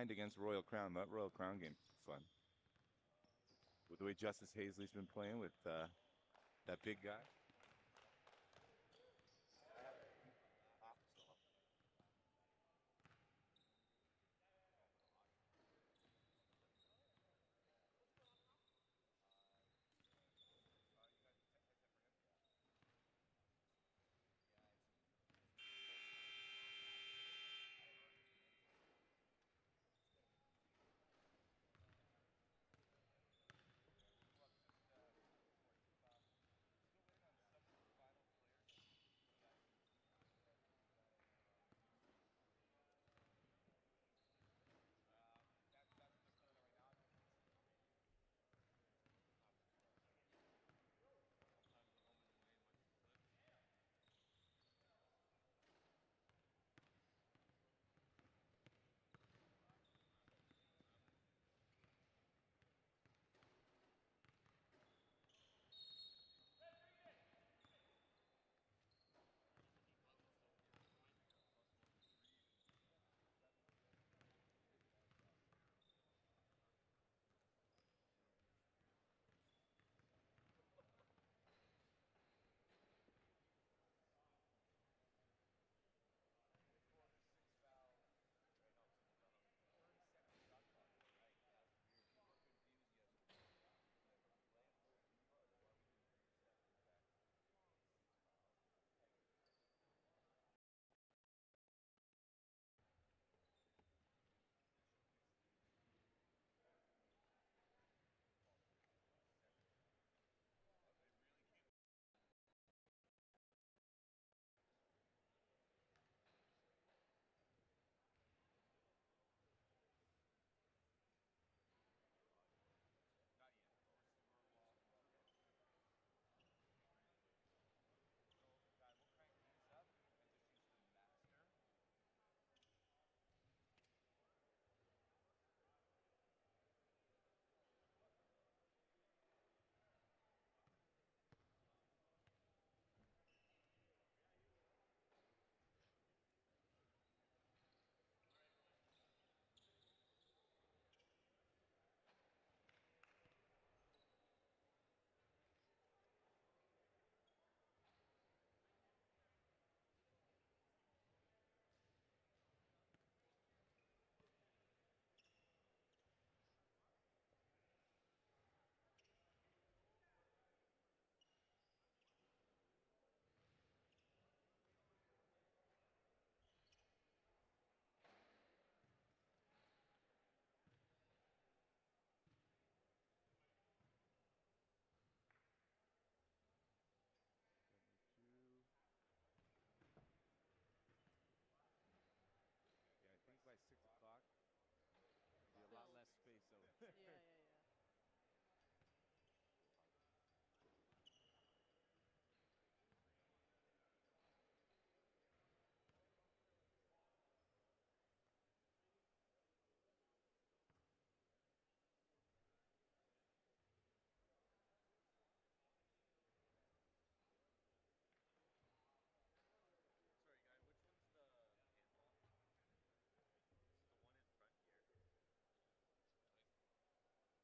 behind against Royal Crown. That Royal Crown game, fun. With the way Justice Hazley's been playing with that big guy. Yeah, I think by 6 o'clock, there'll be a lot less space out there. Yeah, yeah, yeah. Sorry, guy, which one's the handball? It's the one in front here. Really?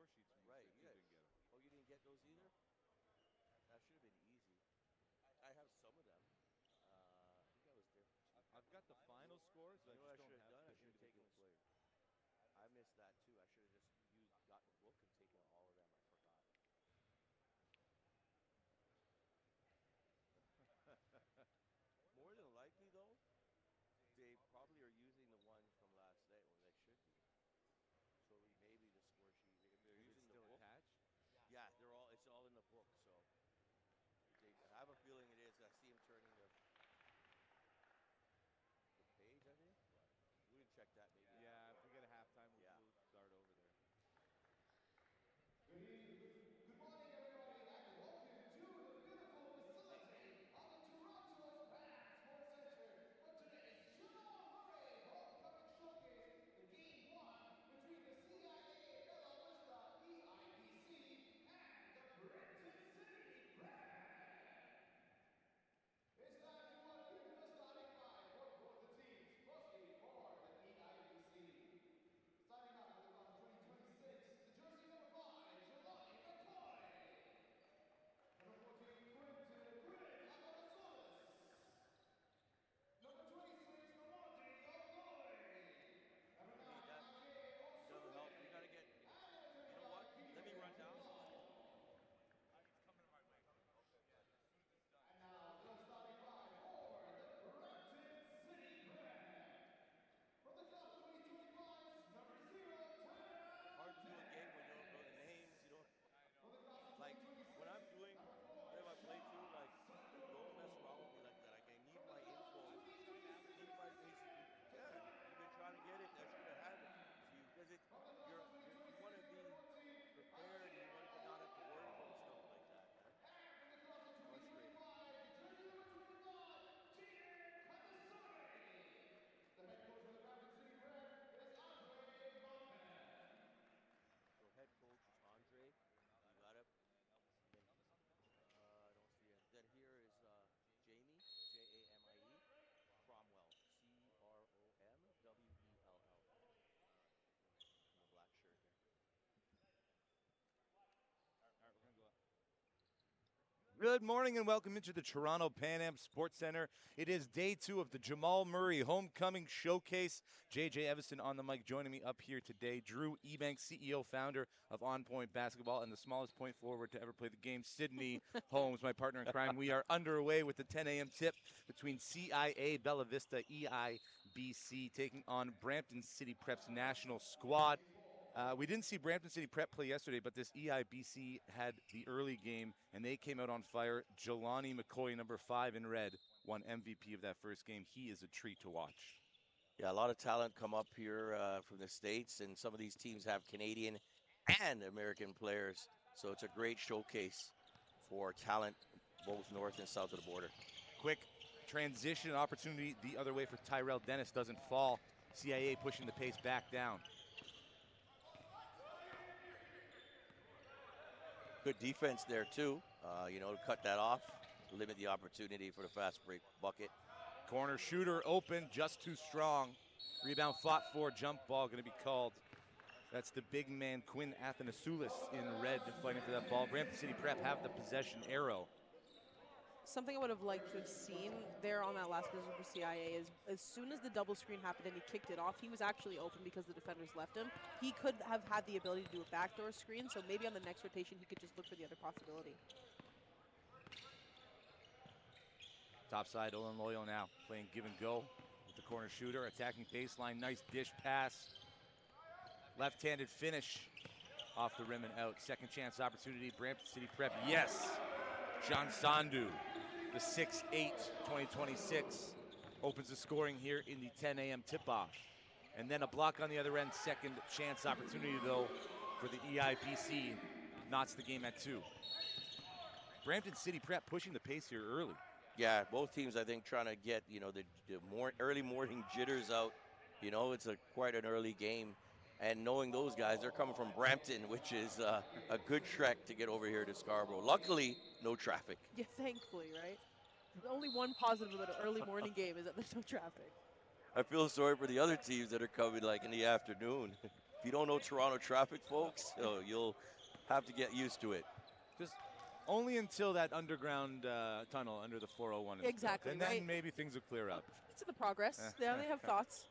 score sheets when you Right. said you didn't get them. Oh, you didn't get those either? That should have been easy. I have some of them. I think I was there for 2 I've games. got the final scores. You I know what just I don't should have have done? I the should have taken individual this. players. I missed that too. I should have just got the book and taken all of them. I forgot. More than likely, though, they probably are using the ones from last night when they should be. So maybe the score sheet, if they're Maybe it's using the still book, attached. yeah, it's all in the book. So I have a feeling it is. I see him turning the page. I think. What? We can check that maybe. Yeah, if we get a halftime, Yeah. we'll start over there. Good morning, everybody, and welcome to the beautiful facility of the Toronto's PAC Sports Center for today's Jamal Murray Homecoming Showcase, the Game 1 between the CIA Bella Vista EIBC and the Brampton City Prep. It's time to unveil the starting five for both the teams. Firstly, for the EIBC. Signing up for the class of 2026, the jersey number 5, Jelani McCoy. Number 14, Quinn Athanasoulis. Number 26, the Monty of Galway. Number 9, You need that. Ake It doesn't help. We Osue. gotta get. And number You know 25, what? Let me PJ run down. Jamal. He's coming my way. Yeah, as soon as it's done. And now the starting five for the Brampton City Prep. From the class of 2025's number 0, 10, Hard to do a game when you don't know the names. You Dennis. don't I For know. the class of like when 2026, I'm doing number 4, play-by-play too. Sean Like, don't mess around with Sando. me like that. Like, I need From the my class of info. 2026 Need my representative, yeah. You've been trying to get it. I should have had it. Cassandra. So because it, From the class of you want 2026, to number be 14, prepared and you want to not have to worry about stuff Asiano. like that, man. And from the class of Frustrating. 2025, jersey number 25, Tia Kadasuri. The head coach for the Brampton City Prep is Andre Van. So head coach is Andre. You got it. And then I don't see it. Then here is Jamie, Jamie Cromwell, Cromwell, in the black shirt there. All right, we're gonna go up. Good morning and welcome into the Toronto Pan Am Sports Center. It is day 2 of the Jamal Murray Homecoming Showcase. JJ Evison on the mic joining me up here today. Drew Ebanks, CEO, founder of On Point Basketball, and the smallest point forward to ever play the game, Sydney Holmes, my partner in crime. We are underway with the 10 a.m. tip between CIA Bella Vista EIBC taking on Brampton City Prep's national squad. We didn't see Brampton City Prep play yesterday, but this EIBC had the early game, and they came out on fire. Jelani McCoy, number 5 in red, won MVP of that first game. He is a treat to watch. Yeah, a lot of talent come up here from the States, and some of these teams have Canadian and American players. So it's a great showcase for talent both north and south of the border. Quick transition opportunity the other way for Tyrell Dennis doesn't fall. CIA pushing the pace back down. Good defense there, too, to cut that off, limit the opportunity for the fast break bucket. Corner shooter open, just too strong. Rebound fought for, jump ball going to be called. That's the big man Quinn Athanasoulis in red fighting for that ball. Brampton City Prep have the possession arrow. Something I would have liked to have seen there on that last possession for CIA is as soon as the double screen happened and he kicked it off, he was actually open because the defenders left him. He could have had the ability to do a backdoor screen, so maybe on the next rotation he could just look for the other possibility. Top side, Olin Loyo now playing give and go with the corner shooter, attacking baseline, nice dish pass. Left-handed finish off the rim and out. Second chance opportunity, Brampton City Prep, yes! John Sandu, the 6'8", 2026, opens the scoring here in the 10 a.m. tip-off. And then a block on the other end, second chance opportunity, though, for the EIBC. Knots the game at 2. Brampton City Prep pushing the pace here early. Yeah, both teams, I think, trying to get, the early morning jitters out. It's quite an early game. And knowing those guys, they're coming from Brampton, which is a good trek to get over here to Scarborough. Luckily, no traffic. Yeah, thankfully, right? The only one positive about an early morning game is that there's no traffic. I feel sorry for the other teams that are coming, like, in the afternoon. If you don't know Toronto traffic, folks, you'll have to get used to it. Just only until that underground tunnel under the 401 is built. Exactly, And right? then maybe things will clear up. It's in the progress. They have thoughts.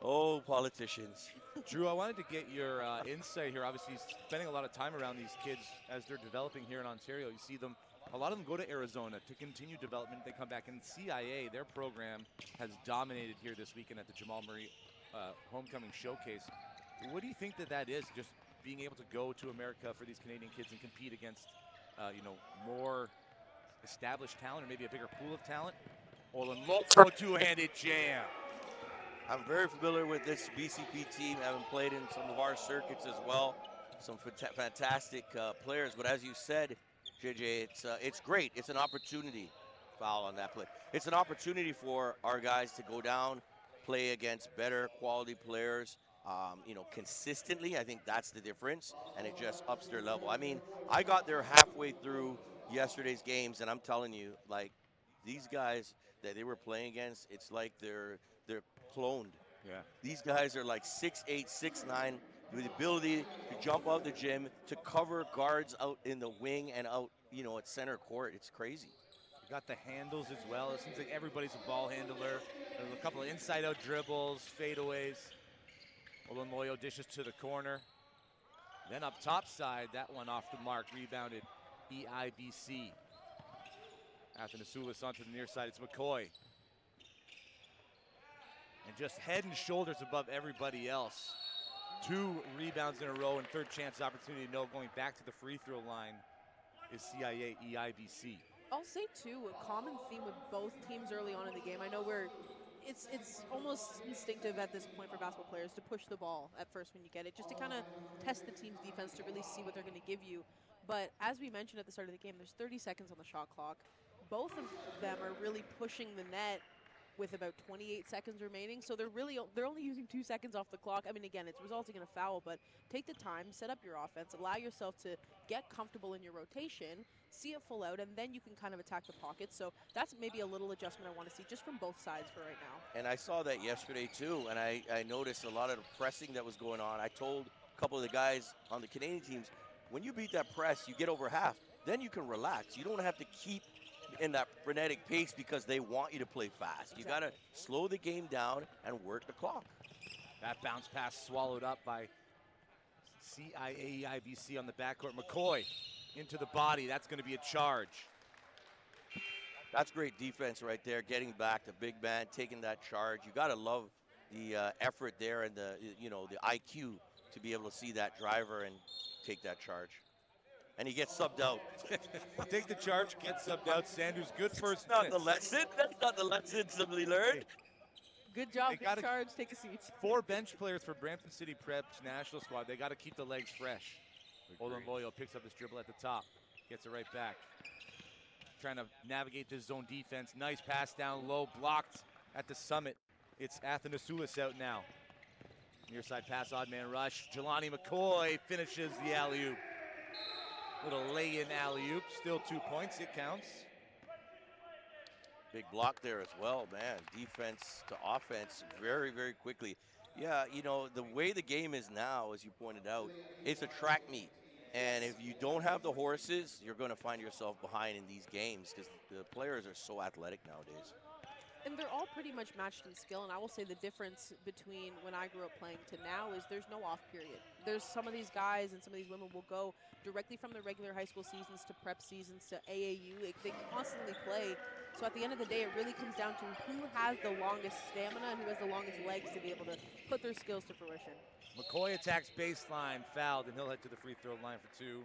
Oh, politicians. Drew, I wanted to get your insight here. Obviously, spending a lot of time around these kids as they're developing here in Ontario. You see them, a lot of them go to Arizona to continue development. They come back. And CIA, their program, has dominated here this weekend at the Jamal Murray Homecoming Showcase. What do you think that is, just being able to go to America for these Canadian kids and compete against, more established talent or maybe a bigger pool of talent? Olin two-handed jam. I'm very familiar with this BCP team, having played in some of our circuits as well. Some fantastic players, but as you said, JJ, it's great. It's an opportunity. Foul on that play. It's an opportunity for our guys to go down, play against better quality players, consistently. I think that's the difference, and it just ups their level. I mean, I got there halfway through yesterday's games, and I'm telling you, like, these guys that they were playing against, it's like they're cloned. Yeah. These guys are like 6'8", 6'9", with the ability to jump out the gym, to cover guards out in the wing and out, at center court. It's crazy. You got the handles as well. It seems like everybody's a ball handler. There's a couple of inside-out dribbles, fadeaways. Olin dishes to the corner. Then up top side, that one off the mark, rebounded EIBC. Athanasoulis onto the near side. It's McCoy. And just head and shoulders above everybody else. 2 rebounds in a row and third chance opportunity. No, going back to the free throw line is CIA EIBC. I'll say too, a common theme with both teams early on in the game. I know it's almost instinctive at this point for basketball players to push the ball at first when you get it, just to kind of test the team's defense to really see what they're going to give you. But as we mentioned at the start of the game, there's 30 seconds on the shot clock. Both of them are really pushing the net with about 28 seconds remaining. So they're only using 2 seconds off the clock. I mean, again, it's resulting in a foul, but take the time, set up your offense, allow yourself to get comfortable in your rotation, see it full out, and then you can kind of attack the pocket. So that's maybe a little adjustment I want to see just from both sides for right now. And I saw that yesterday too, and I noticed a lot of the pressing that was going on. I told a couple of the guys on the Canadian teams, when you beat that press, you get over half, then you can relax. You don't have to keep in that frenetic pace because they want you to play fast. You got to slow the game down and work the clock. That bounce pass swallowed up by CIA EIBC on the backcourt. McCoy into the body. That's going to be a charge. That's great defense right there, getting back the big man, taking that charge. You got to love the effort there and the IQ to be able to see that driver and take that charge. And he gets subbed out. Take the charge, get subbed out. Sanders, good first Not minutes. the lesson. That's not the lesson somebody learned. Good job, They big gotta- charge, take a seat. 4 bench players for Brampton City Prep's national squad. They got to keep the legs fresh. Olin picks up his dribble at the top, gets it right back. Trying to navigate this zone defense. Nice pass down low, blocked at the summit. It's Athanasoulis out now. Near side pass, odd man rush. Jelani McCoy finishes the alley-oop. Little lay-in alley-oop, still 2 points, it counts. Big block there as well, man. Defense to offense very, very quickly. Yeah, the way the game is now, as you pointed out, it's a track meet. And if you don't have the horses, you're going to find yourself behind in these games because the players are so athletic nowadays. And they're all pretty much matched in skill, and I will say the difference between when I grew up playing to now is there's no off period. There's some of these guys and some of these women will go directly from the regular high school seasons to prep seasons to AAU. They constantly play. So at the end of the day, it really comes down to who has the longest stamina and who has the longest legs to be able to put their skills to fruition. McCoy attacks baseline, fouled, and he'll head to the free throw line for 2.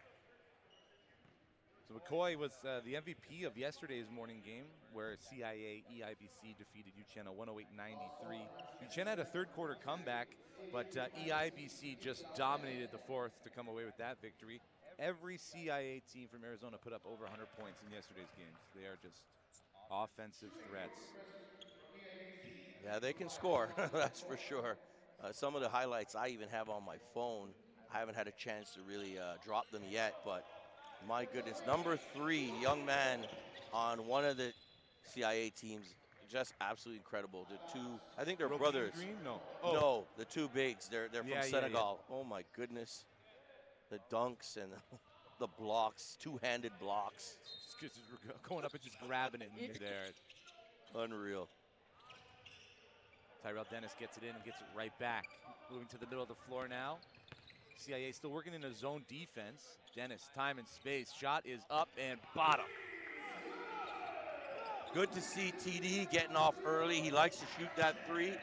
So McCoy was the MVP of yesterday's morning game where CIA EIBC defeated Uchenna 108-93. Uchenna had a third quarter comeback, but EIBC just dominated the fourth to come away with that victory. Every CIA team from Arizona put up over 100 points in yesterday's games. They are just offensive threats. Yeah, they can score, that's for sure. Some of the highlights I even have on my phone. I haven't had a chance to really drop them yet, but my goodness, number 3, young man on one of the CIA teams, just absolutely incredible. The two, I think they're Roki brothers. Green? No. Oh, No, the two bigs. They're from Yeah, yeah, Senegal. Oh my goodness, the dunks and the blocks, two-handed blocks, just going up and just grabbing it in midair. unreal. Tyrell Dennis gets it in and gets it right back. Moving to the middle of the floor now. CIA still working in a zone defense. Dennis, time and space. Shot is up and bottom. Good to see TD getting off early. He likes to shoot that three.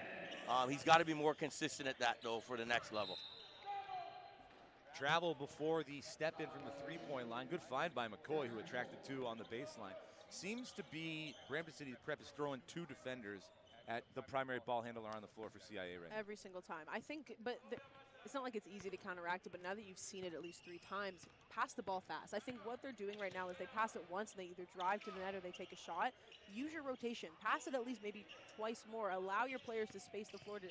He's got to be more consistent at that, though, for the next level. Travel before the step in from the three-point line. Good find by McCoy, who attracted two on the baseline. Seems to be Brampton City Prep is throwing two defenders at the primary ball handler on the floor for CIA right now. Every single time. I think, but it's not like it's easy to counteract it, but now that you've seen it at least 3 times, pass the ball fast. I think what they're doing right now is they pass it once and they either drive to the net or they take a shot. Use your rotation. Pass it at least maybe twice more. Allow your players to space the floor to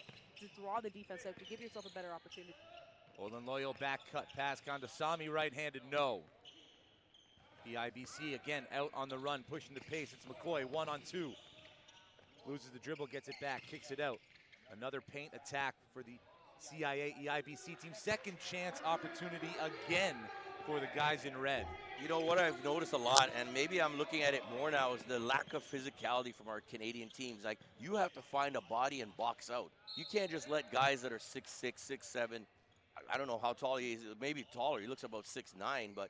draw the defense out, to give yourself a better opportunity. Olin Loyal back cut pass. Kandasamy right-handed, no. EIBC again out on the run, pushing the pace. It's McCoy, 1-on-2. Loses the dribble, gets it back, kicks it out. Another paint attack for the CIA EIBC team. Second chance opportunity again for the guys in red. You know what I've noticed a lot, and maybe I'm looking at it more now, is the lack of physicality from our Canadian teams. Like, you have to find a body and box out. You can't just let guys that are 6'6", 6'7", I don't know how tall he is, maybe taller, he looks about 6'9", but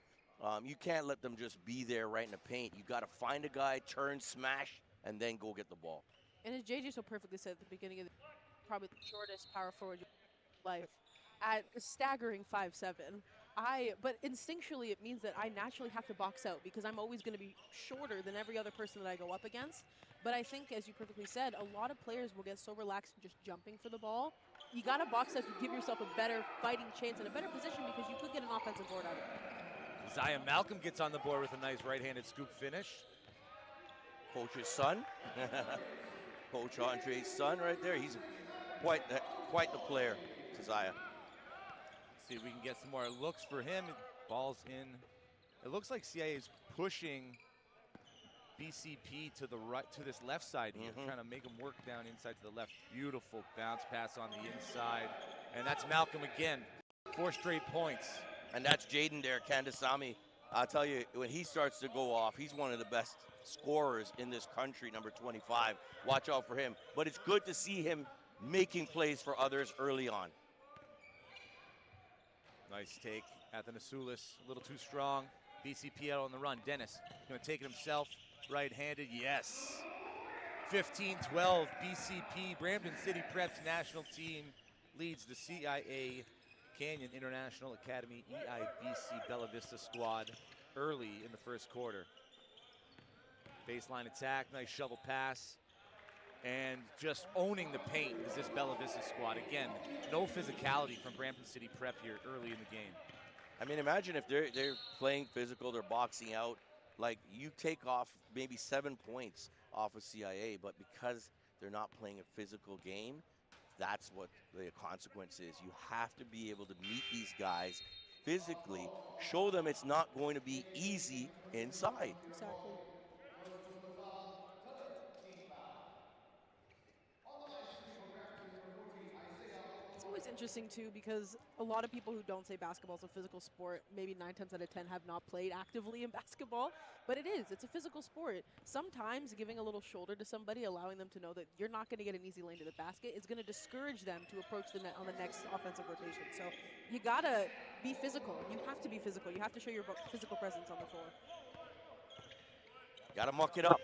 you can't let them just be there right in the paint. You got to find a guy, turn, smash, and then go get the ball. And as JJ so perfectly said at the beginning of probably the shortest power forward life, at a staggering 5'7". But instinctually it means that I naturally have to box out because I'm always going to be shorter than every other person that I go up against. But I think, as you perfectly said, a lot of players will get so relaxed in just jumping for the ball. You got to box out to give yourself a better fighting chance and a better position because you could get an offensive board out of it. Zion Malcolm gets on the board with a nice right-handed scoop finish. Coach's son, Coach Andre's son right there. He's quite the player, Zaya. See if we can get some more looks for him. Ball's in. It looks like CIA is pushing BCP to the right, to this left side here, trying to make him work down inside to the left. Beautiful bounce pass on the inside. And that's Malcolm again. 4 straight points. And that's Jaden there, Kandasamy. I'll tell you, when he starts to go off, he's one of the best scorers in this country, number 25. Watch out for him. But it's good to see him making plays for others early on. Nice take. Athanasoulis, a little too strong. BCP out on the run. Dennis going to take it himself. Right-handed, yes. 15-12, BCP. Brampton City Prep's national team leads the CIA Canyon International Academy EIBC Bella Vista squad early in the first quarter. Baseline attack, nice shovel pass. And just owning the paint is this Bella Vista squad. Again, no physicality from Brampton City Prep here early in the game. I mean, imagine if they're playing physical, they're boxing out. Like, you take off maybe 7 points off of CIA, but because they're not playing a physical game, that's what the consequence is. You have to be able to meet these guys physically, show them it's not going to be easy inside. Exactly. It's always interesting too because a lot of people who don't say basketball is a physical sport, maybe 9 times out of 10 have not played actively in basketball, but it is. It's a physical sport. Sometimes giving a little shoulder to somebody, allowing them to know that you're not going to get an easy lane to the basket, is going to discourage them to approach the net on the next offensive rotation. So you got to be physical. You have to be physical. You have to show your physical presence on the floor. Got to muck it up.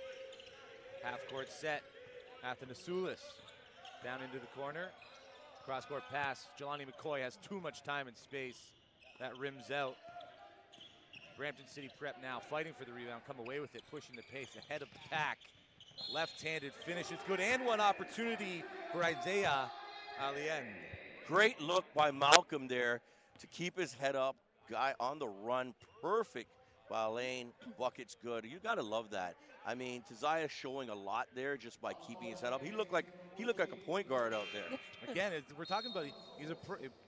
Half court set. Athanasoulis down into the corner. Cross-court pass. Jelani McCoy has too much time and space. That rims out. Brampton City Prep now fighting for the rebound. Come away with it, pushing the pace ahead of the pack. Left-handed finish is good. And one opportunity for Isaiah Alien. Great look by Malcolm there to keep his head up. Guy on the run. Perfect by Lane. Bucket's good. You got to love that. I mean, Tazaya showing a lot there just by keeping his head up. He looked like a point guard out there. Again, we're talking about he's a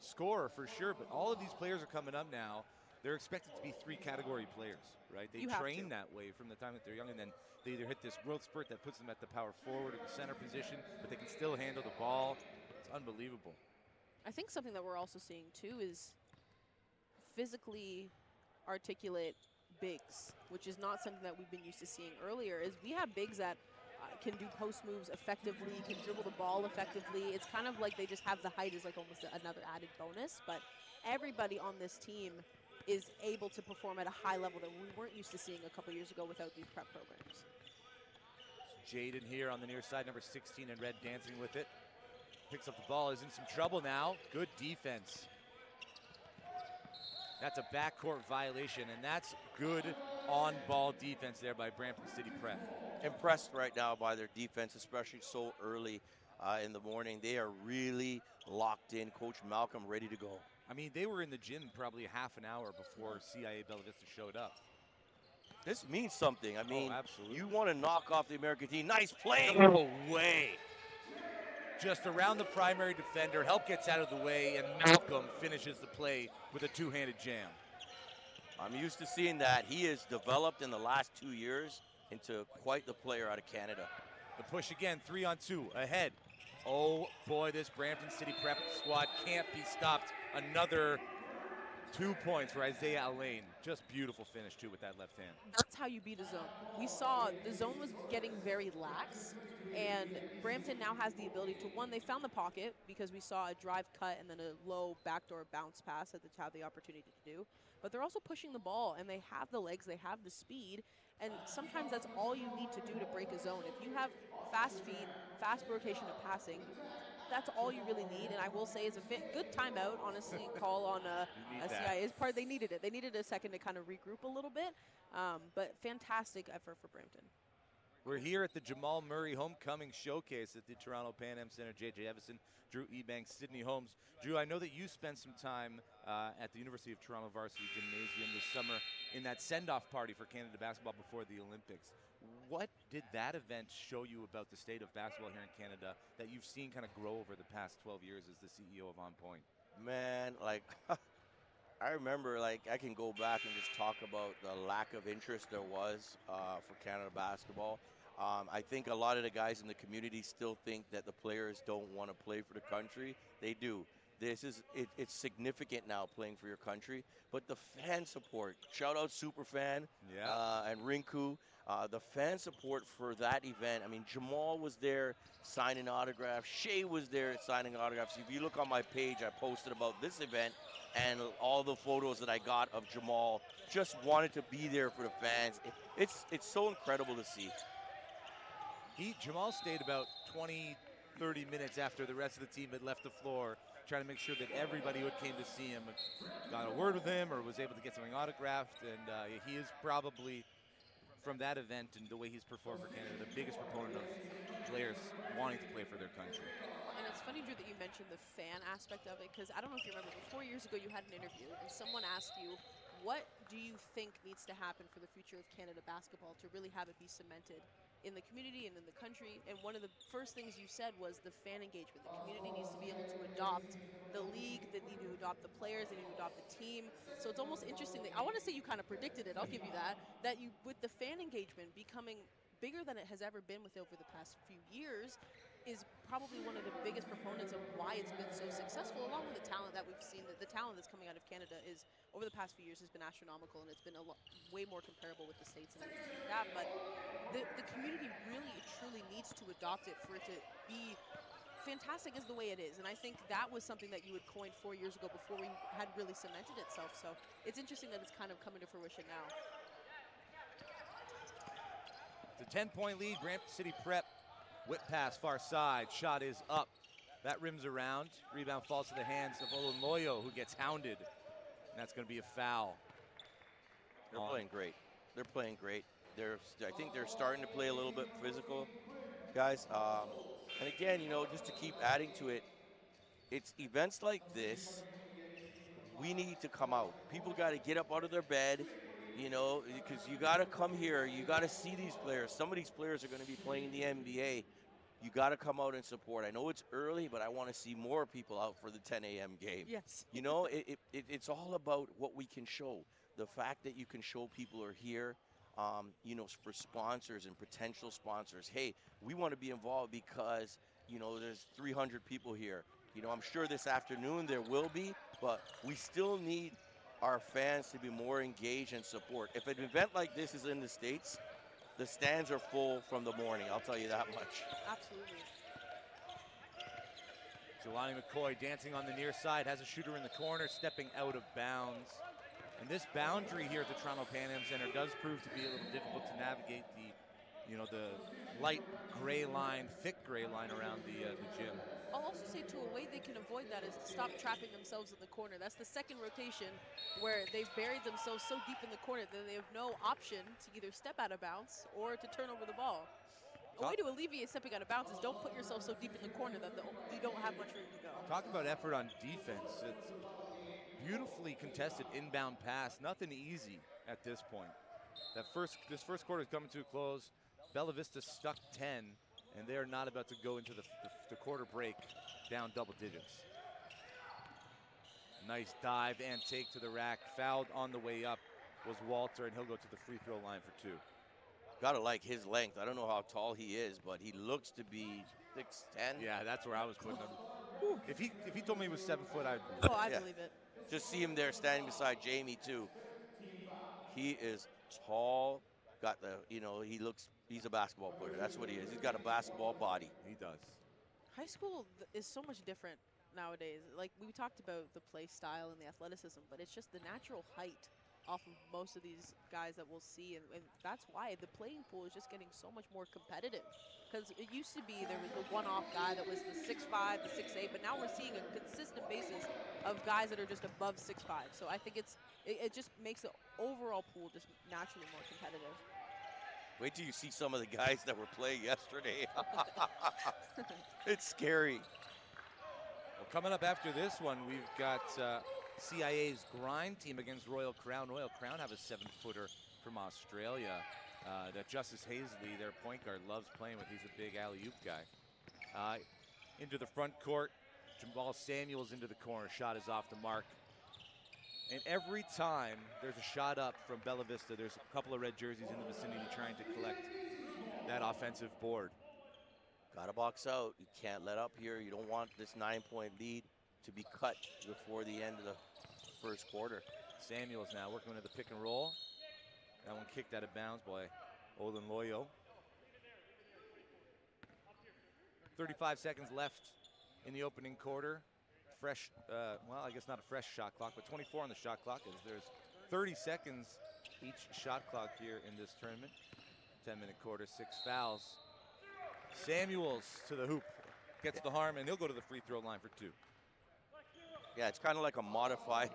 scorer for sure, but all of these players are coming up now they're expected to be 3-category players, right? They You have train to. that way from the time that they're young, and then they either hit this growth spurt that puts them at the power forward or the center position, but they can still handle the ball. It's unbelievable. I think something that we're also seeing too is physically articulate bigs, which is not something that we've been used to seeing earlier. Is we have bigs that can do post moves effectively, can dribble the ball effectively. It's kind of like they just have the height as like almost another added bonus, but everybody on this team is able to perform at a high level that we weren't used to seeing a couple years ago without these prep programs. Jaden here on the near side, number 16 in red, dancing with it. Picks up the ball, is in some trouble now. Good defense. That's a backcourt violation, and that's good on-ball defense there by Brampton City Prep. Impressed right now by their defense, especially so early in the morning. They are really locked in. Coach Malcolm ready to go. I mean, they were in the gym probably half an hour before CIA Bella Vista showed up. This means something. I mean, absolutely. you want to knock off the American team. Nice play. No way. Just around the primary defender, help gets out of the way, and Malcolm finishes the play with a two-handed jam. I'm used to seeing that. He has developed in the last 2 years into quite the player out of Canada. The push again, 3-on-2, ahead. Oh boy, this Brampton City Prep squad can't be stopped. Another 2 points for Isaiah Alain. Just beautiful finish too with that left hand. That's how you beat a zone. We saw the zone was getting very lax, and Brampton now has the ability to, one, they found the pocket because we saw a drive cut and then a low backdoor bounce pass that they had the opportunity to do. But they're also pushing the ball, and they have the legs, they have the speed, and sometimes that's all you need to do to break a zone. If you have fast feet, fast rotation of passing, that's all you really need. And I will say is a good timeout, honestly, call on CIA's part. They needed it. They needed a second to kind of regroup a little bit, but fantastic effort for Brampton. We're here at the Jamal Murray Homecoming Showcase at the Toronto Pan Am Center. J.J. Evison, Drew Ebanks, Sydney Holmes. Drew, I know that you spent some time at the University of Toronto Varsity Gymnasium this summer in that send-off party for Canada basketball before the Olympics. What did that event show you about the state of basketball here in Canada that you've seen kind of grow over the past 12 years as the CEO of On Point? Man, like, I remember, like, I can go back and just talk about the lack of interest there was for Canada basketball. I think a lot of the guys in the community still think that the players don't want to play for the country. They do. It's significant now playing for your country, but the fan support, shout out Superfan and Rinku, the fan support for that event. I mean, Jamal was there signing autographs. Shea was there signing autographs. If you look on my page, I posted about this event and all the photos that I got of Jamal. Just wanted to be there for the fans. It's so incredible to see. Jamal stayed about 20, 30 minutes after the rest of the team had left the floor, trying to make sure that everybody who came to see him got a word with him or was able to get something autographed. And he is probably, from that event and the way he's performed for Canada, the biggest proponent of players wanting to play for their country. And it's funny, Drew, that you mentioned the fan aspect of it, because I don't know if you remember, 4 years ago you had an interview and someone asked you, what do you think needs to happen for the future of Canada basketball to really have it be cemented in the community and in the country? And one of the first things you said was the fan engagement. The community needs to be able to adopt the league, they need to adopt the players, they need to adopt the team. So it's almost interesting that, I want to say you kind of predicted it, I'll give you that you, with the fan engagement becoming bigger than it has ever been with over the past few years, is probably one of the biggest proponents of why it's been so successful, along with the talent that we've seen. The talent that's coming out of Canada is, over the past few years, has been astronomical, and it's been way more comparable with the States and everything like that. But the community really, truly needs to adopt it for it to be fantastic as the way it is. And I think that was something that you had coined 4 years ago before we had really cemented itself. So it's interesting that it's kind of coming to fruition now. It's a 10-point lead, Brampton City Prep. Whip pass, far side, shot is up. That rims around. Rebound falls to the hands of Olunloyo, who gets hounded. And that's going to be a foul. They're playing great. They're playing great. I think they're starting to play a little bit physical, guys. And again, you know, just to keep adding to it, it's events like this, we need to come out. People got to get up out of their bed, you know, because you got to come here. You got to see these players. Some of these players are going to be playing in the NBA. you got to come out and support. I know it's early, but I want to see more people out for the 10 a.m. game. Yes. You know, it's all about what we can show. The fact that you can show people are here, you know, for sponsors and potential sponsors. Hey, we want to be involved because, you know, there's 300 people here. You know, I'm sure this afternoon there will be, but we still need our fans to be more engaged and support. If an event like this is in the States, the stands are full from the morning, I'll tell you that much. Absolutely. Jelani McCoy dancing on the near side, has a shooter in the corner, stepping out of bounds. And this boundary here at the Toronto Pan Am Center does prove to be a little difficult to navigate the light gray line, thick gray line around the gym. I'll also say, too, a way they can avoid that is to stop trapping themselves in the corner. That's the second rotation where they've buried themselves so deep in the corner that they have no option to either step out of bounds or to turn over the ball. A way to alleviate stepping out of bounds is don't put yourself so deep in the corner that you don't have much room to go. Talk about effort on defense. It's beautifully contested inbound pass. Nothing easy at this point. This first quarter is coming to a close. Bella Vista stuck 10, and they're not about to go into the quarter break down double digits. Nice dive and take to the rack. Fouled on the way up was Walter, and he'll go to the free throw line for 2. Gotta like his length. I don't know how tall he is, but he looks to be 6'10". Yeah, that's where I was putting him. If he told me he was 7 foot, I'd I believe it. Just see him there standing beside Jamie too. He is tall, got the, you know, he's a basketball player. That's what he is. He's got a basketball body. He does. High school is so much different nowadays. Like, we talked about the play style and the athleticism, but it's just the natural height off of most of these guys that we'll see, and that's why the playing pool is just getting so much more competitive. Because it used to be there was the one-off guy that was the 6'5", the 6'8", but now we're seeing a consistent basis of guys that are just above 6'5". So I think it just makes the overall pool just naturally more competitive. Wait till you see some of the guys that were playing yesterday. It's scary. Well, coming up after this one, we've got CIA's grind team against Royal Crown. Royal Crown have a 7-footer from Australia that Justice Hazley, their point guard, loves playing with. He's a big alley-oop guy. Into the front court, Jamal Samuels into the corner. Shot is off the mark. And every time there's a shot up from Bella Vista, there's a couple of red jerseys in the vicinity trying to collect that offensive board. Got to box out. You can't let up here. You don't want this 9-point lead to be cut before the end of the first quarter. Samuels now working into the pick and roll. That one kicked out of bounds by Olin Loyo. 35 seconds left in the opening quarter. Fresh, well, I guess not a fresh shot clock, but 24 on the shot clock, as there's 30 seconds each shot clock here in this tournament. 10-minute quarter, 6 fouls. Samuels to the hoop, gets the harm, and he'll go to the free throw line for 2. Yeah, it's kind of like a modified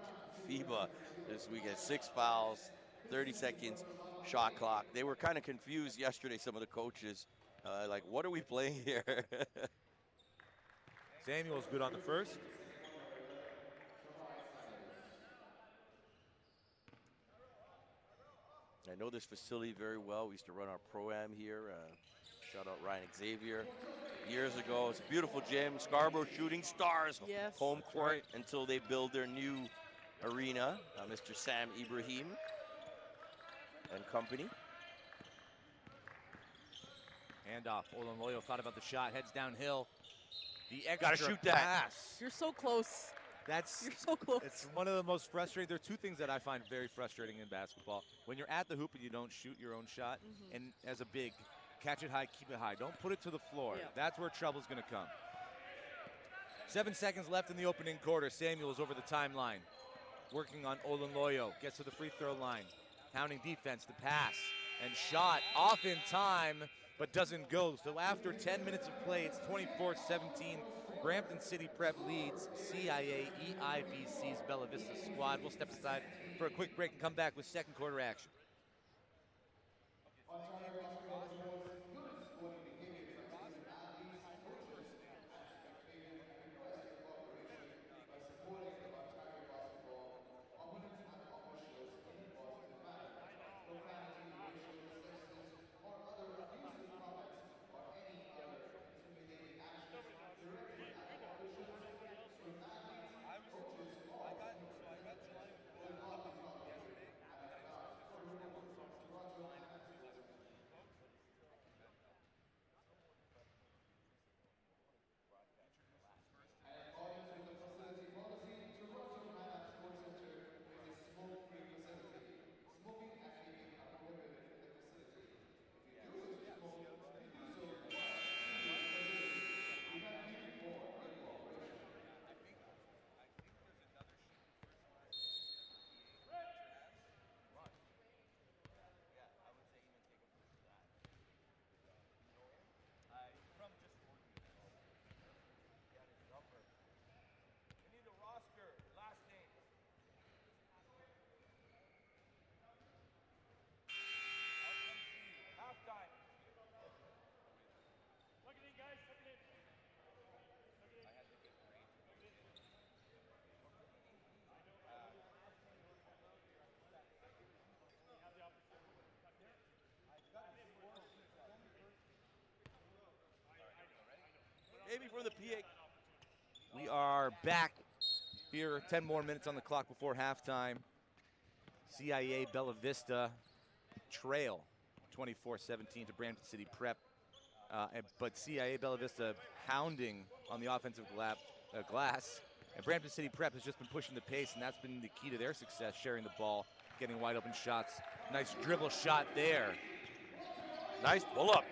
FIBA this weekend. 6 fouls, 30 seconds, shot clock. They were kind of confused yesterday, some of the coaches. Like, what are we playing here? Samuels good on the first. I know this facility very well. We used to run our pro-am here. Shout out Ryan Xavier. Years ago, it's a beautiful gym. Scarborough Shooting Stars, yes, home court until they build their new arena. Mr. Sam Ibrahim and company. Handoff. Olin thought about the shot, heads downhill. The Gotta extra shoot that. pass. You're so close. You're so close. It's one of the most frustrating. There are 2 things that I find very frustrating in basketball. When you're at the hoop and you don't shoot your own shot, and as a big, catch it high, keep it high. Don't put it to the floor. Yeah. That's where trouble's going to come. 7 seconds left in the opening quarter. Samuels over the timeline. Working on Olin Loyo. Gets to the free throw line. Pounding defense, the pass, and shot off in time, but doesn't go. So after 10 minutes of play, it's 24-17. Brampton City Prep leads CIA EIBC's Bella Vista squad. We'll step aside for a quick break and come back with second quarter action. Ontario Basketball reports good sporting behavior from student athletes, coaches, and spectators, and requests your cooperation by supporting Ontario Basketball. Opponents and officials in a positive manner. Profanity, racial, sexist, or other abusive comments, or any other intimidating for the PA. We are back here, 10 more minutes on the clock before halftime. CIA Bella Vista trail 24-17 to Brampton City Prep. But CIA Bella Vista hounding on the offensive glass. And Brampton City Prep has just been pushing the pace, and that's been the key to their success, sharing the ball, getting wide open shots. Nice dribble shot there. Nice pull-up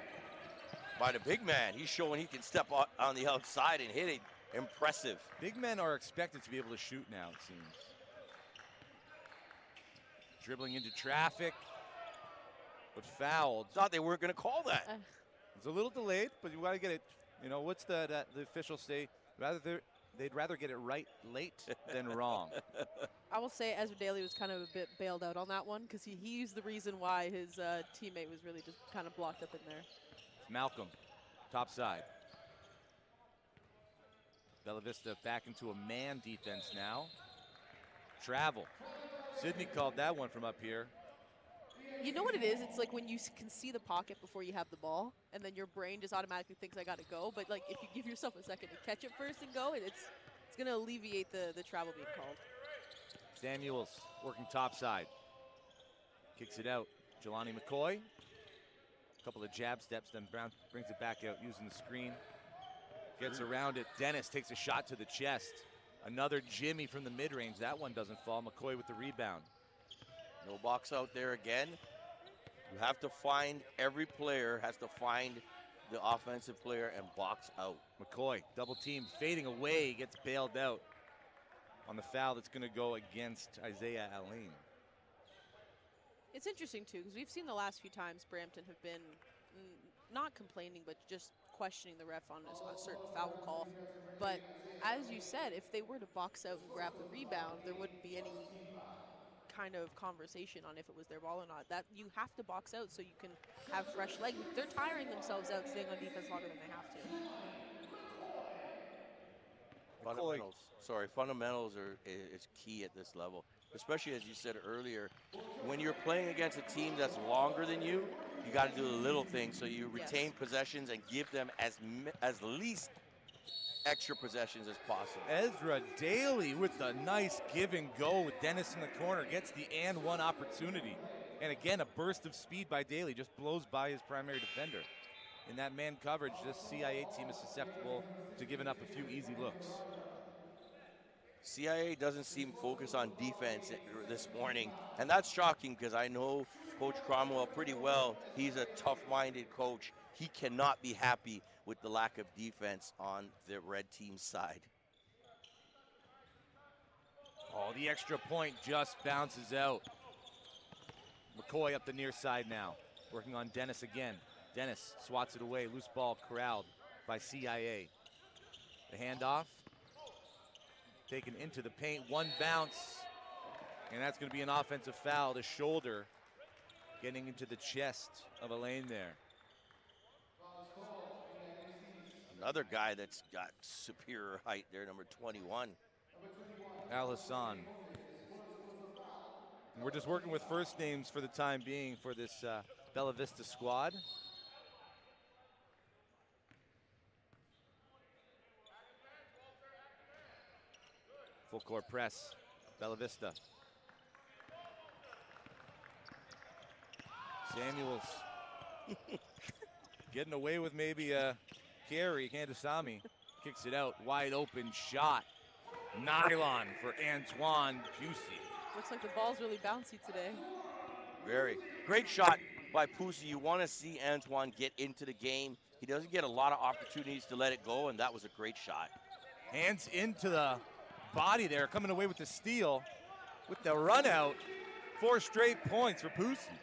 by the big man. He's showing he can step on the outside and hit it. Impressive. Big men are expected to be able to shoot now, it seems. Dribbling into traffic, but fouled. Thought they weren't going to call that. It's a little delayed, but you got to get it. You know, what's the officials say? They'd rather get it right late than wrong. I will say Ezra Daly was kind of a bit bailed out on that one because he used the reason why his teammate was really just kind of blocked up in there. Malcolm, top side. Bella Vista back into a man defense now. Travel. Sydney called that one from up here. You know what it is? It's like when you can see the pocket before you have the ball, and then your brain just automatically thinks I got to go. But like if you give yourself a second to catch it first and go, it's going to alleviate the travel being called. Samuels working top side. Kicks it out. Jelani McCoy. A couple of jab steps, then Brown brings it back out using the screen. Gets around it. Dennis takes a shot to the chest. Another Jimmy from the mid-range. That one doesn't fall. McCoy with the rebound. No box out there again. You have to find, every player has to find the offensive player and box out. McCoy, double team, fading away, gets bailed out on the foul that's going to go against Isaiah Alain. It's interesting, too, because we've seen the last few times Brampton have been not complaining, but just questioning the ref on a certain foul call. But as you said, if they were to box out and grab the rebound, there wouldn't be any kind of conversation on if it was their ball or not. That you have to box out so you can have fresh legs. They're tiring themselves out staying on defense longer than they have to. Fundamentals is key at this level, especially as you said earlier. When you're playing against a team that's longer than you got to do the little things so you retain possessions and give them as least extra possessions as possible. Ezra Daly with a nice give and go with Dennis in the corner, gets the and one opportunity. And again, a burst of speed by Daly, just blows by his primary defender. In that man coverage, this CIA team is susceptible to giving up a few easy looks. CIA doesn't seem focused on defense this morning, and that's shocking because I know Coach Cromwell pretty well. He's a tough-minded coach. He cannot be happy with the lack of defense on the red team's side. Oh, the extra point just bounces out. McCoy up the near side now, working on Dennis again. Dennis swats it away, loose ball corralled by CIA. The handoff, taken into the paint, one bounce, and that's going to be an offensive foul. The shoulder getting into the chest of Alain there. Another guy that's got superior height there, number 21. Alisson. And we're just working with first names for the time being for this Bella Vista squad. Full court press, Bella Vista. Samuels getting away with maybe a carry. Kandasamy kicks it out, wide open shot. Nylon for Antoine Pusey. Looks like the ball's really bouncy today. Very great shot by Pusey. You want to see Antoine get into the game. He doesn't get a lot of opportunities to let it go, and that was a great shot. Hands into the body there, coming away with the steal. With the run out, 4 straight points for Pusey.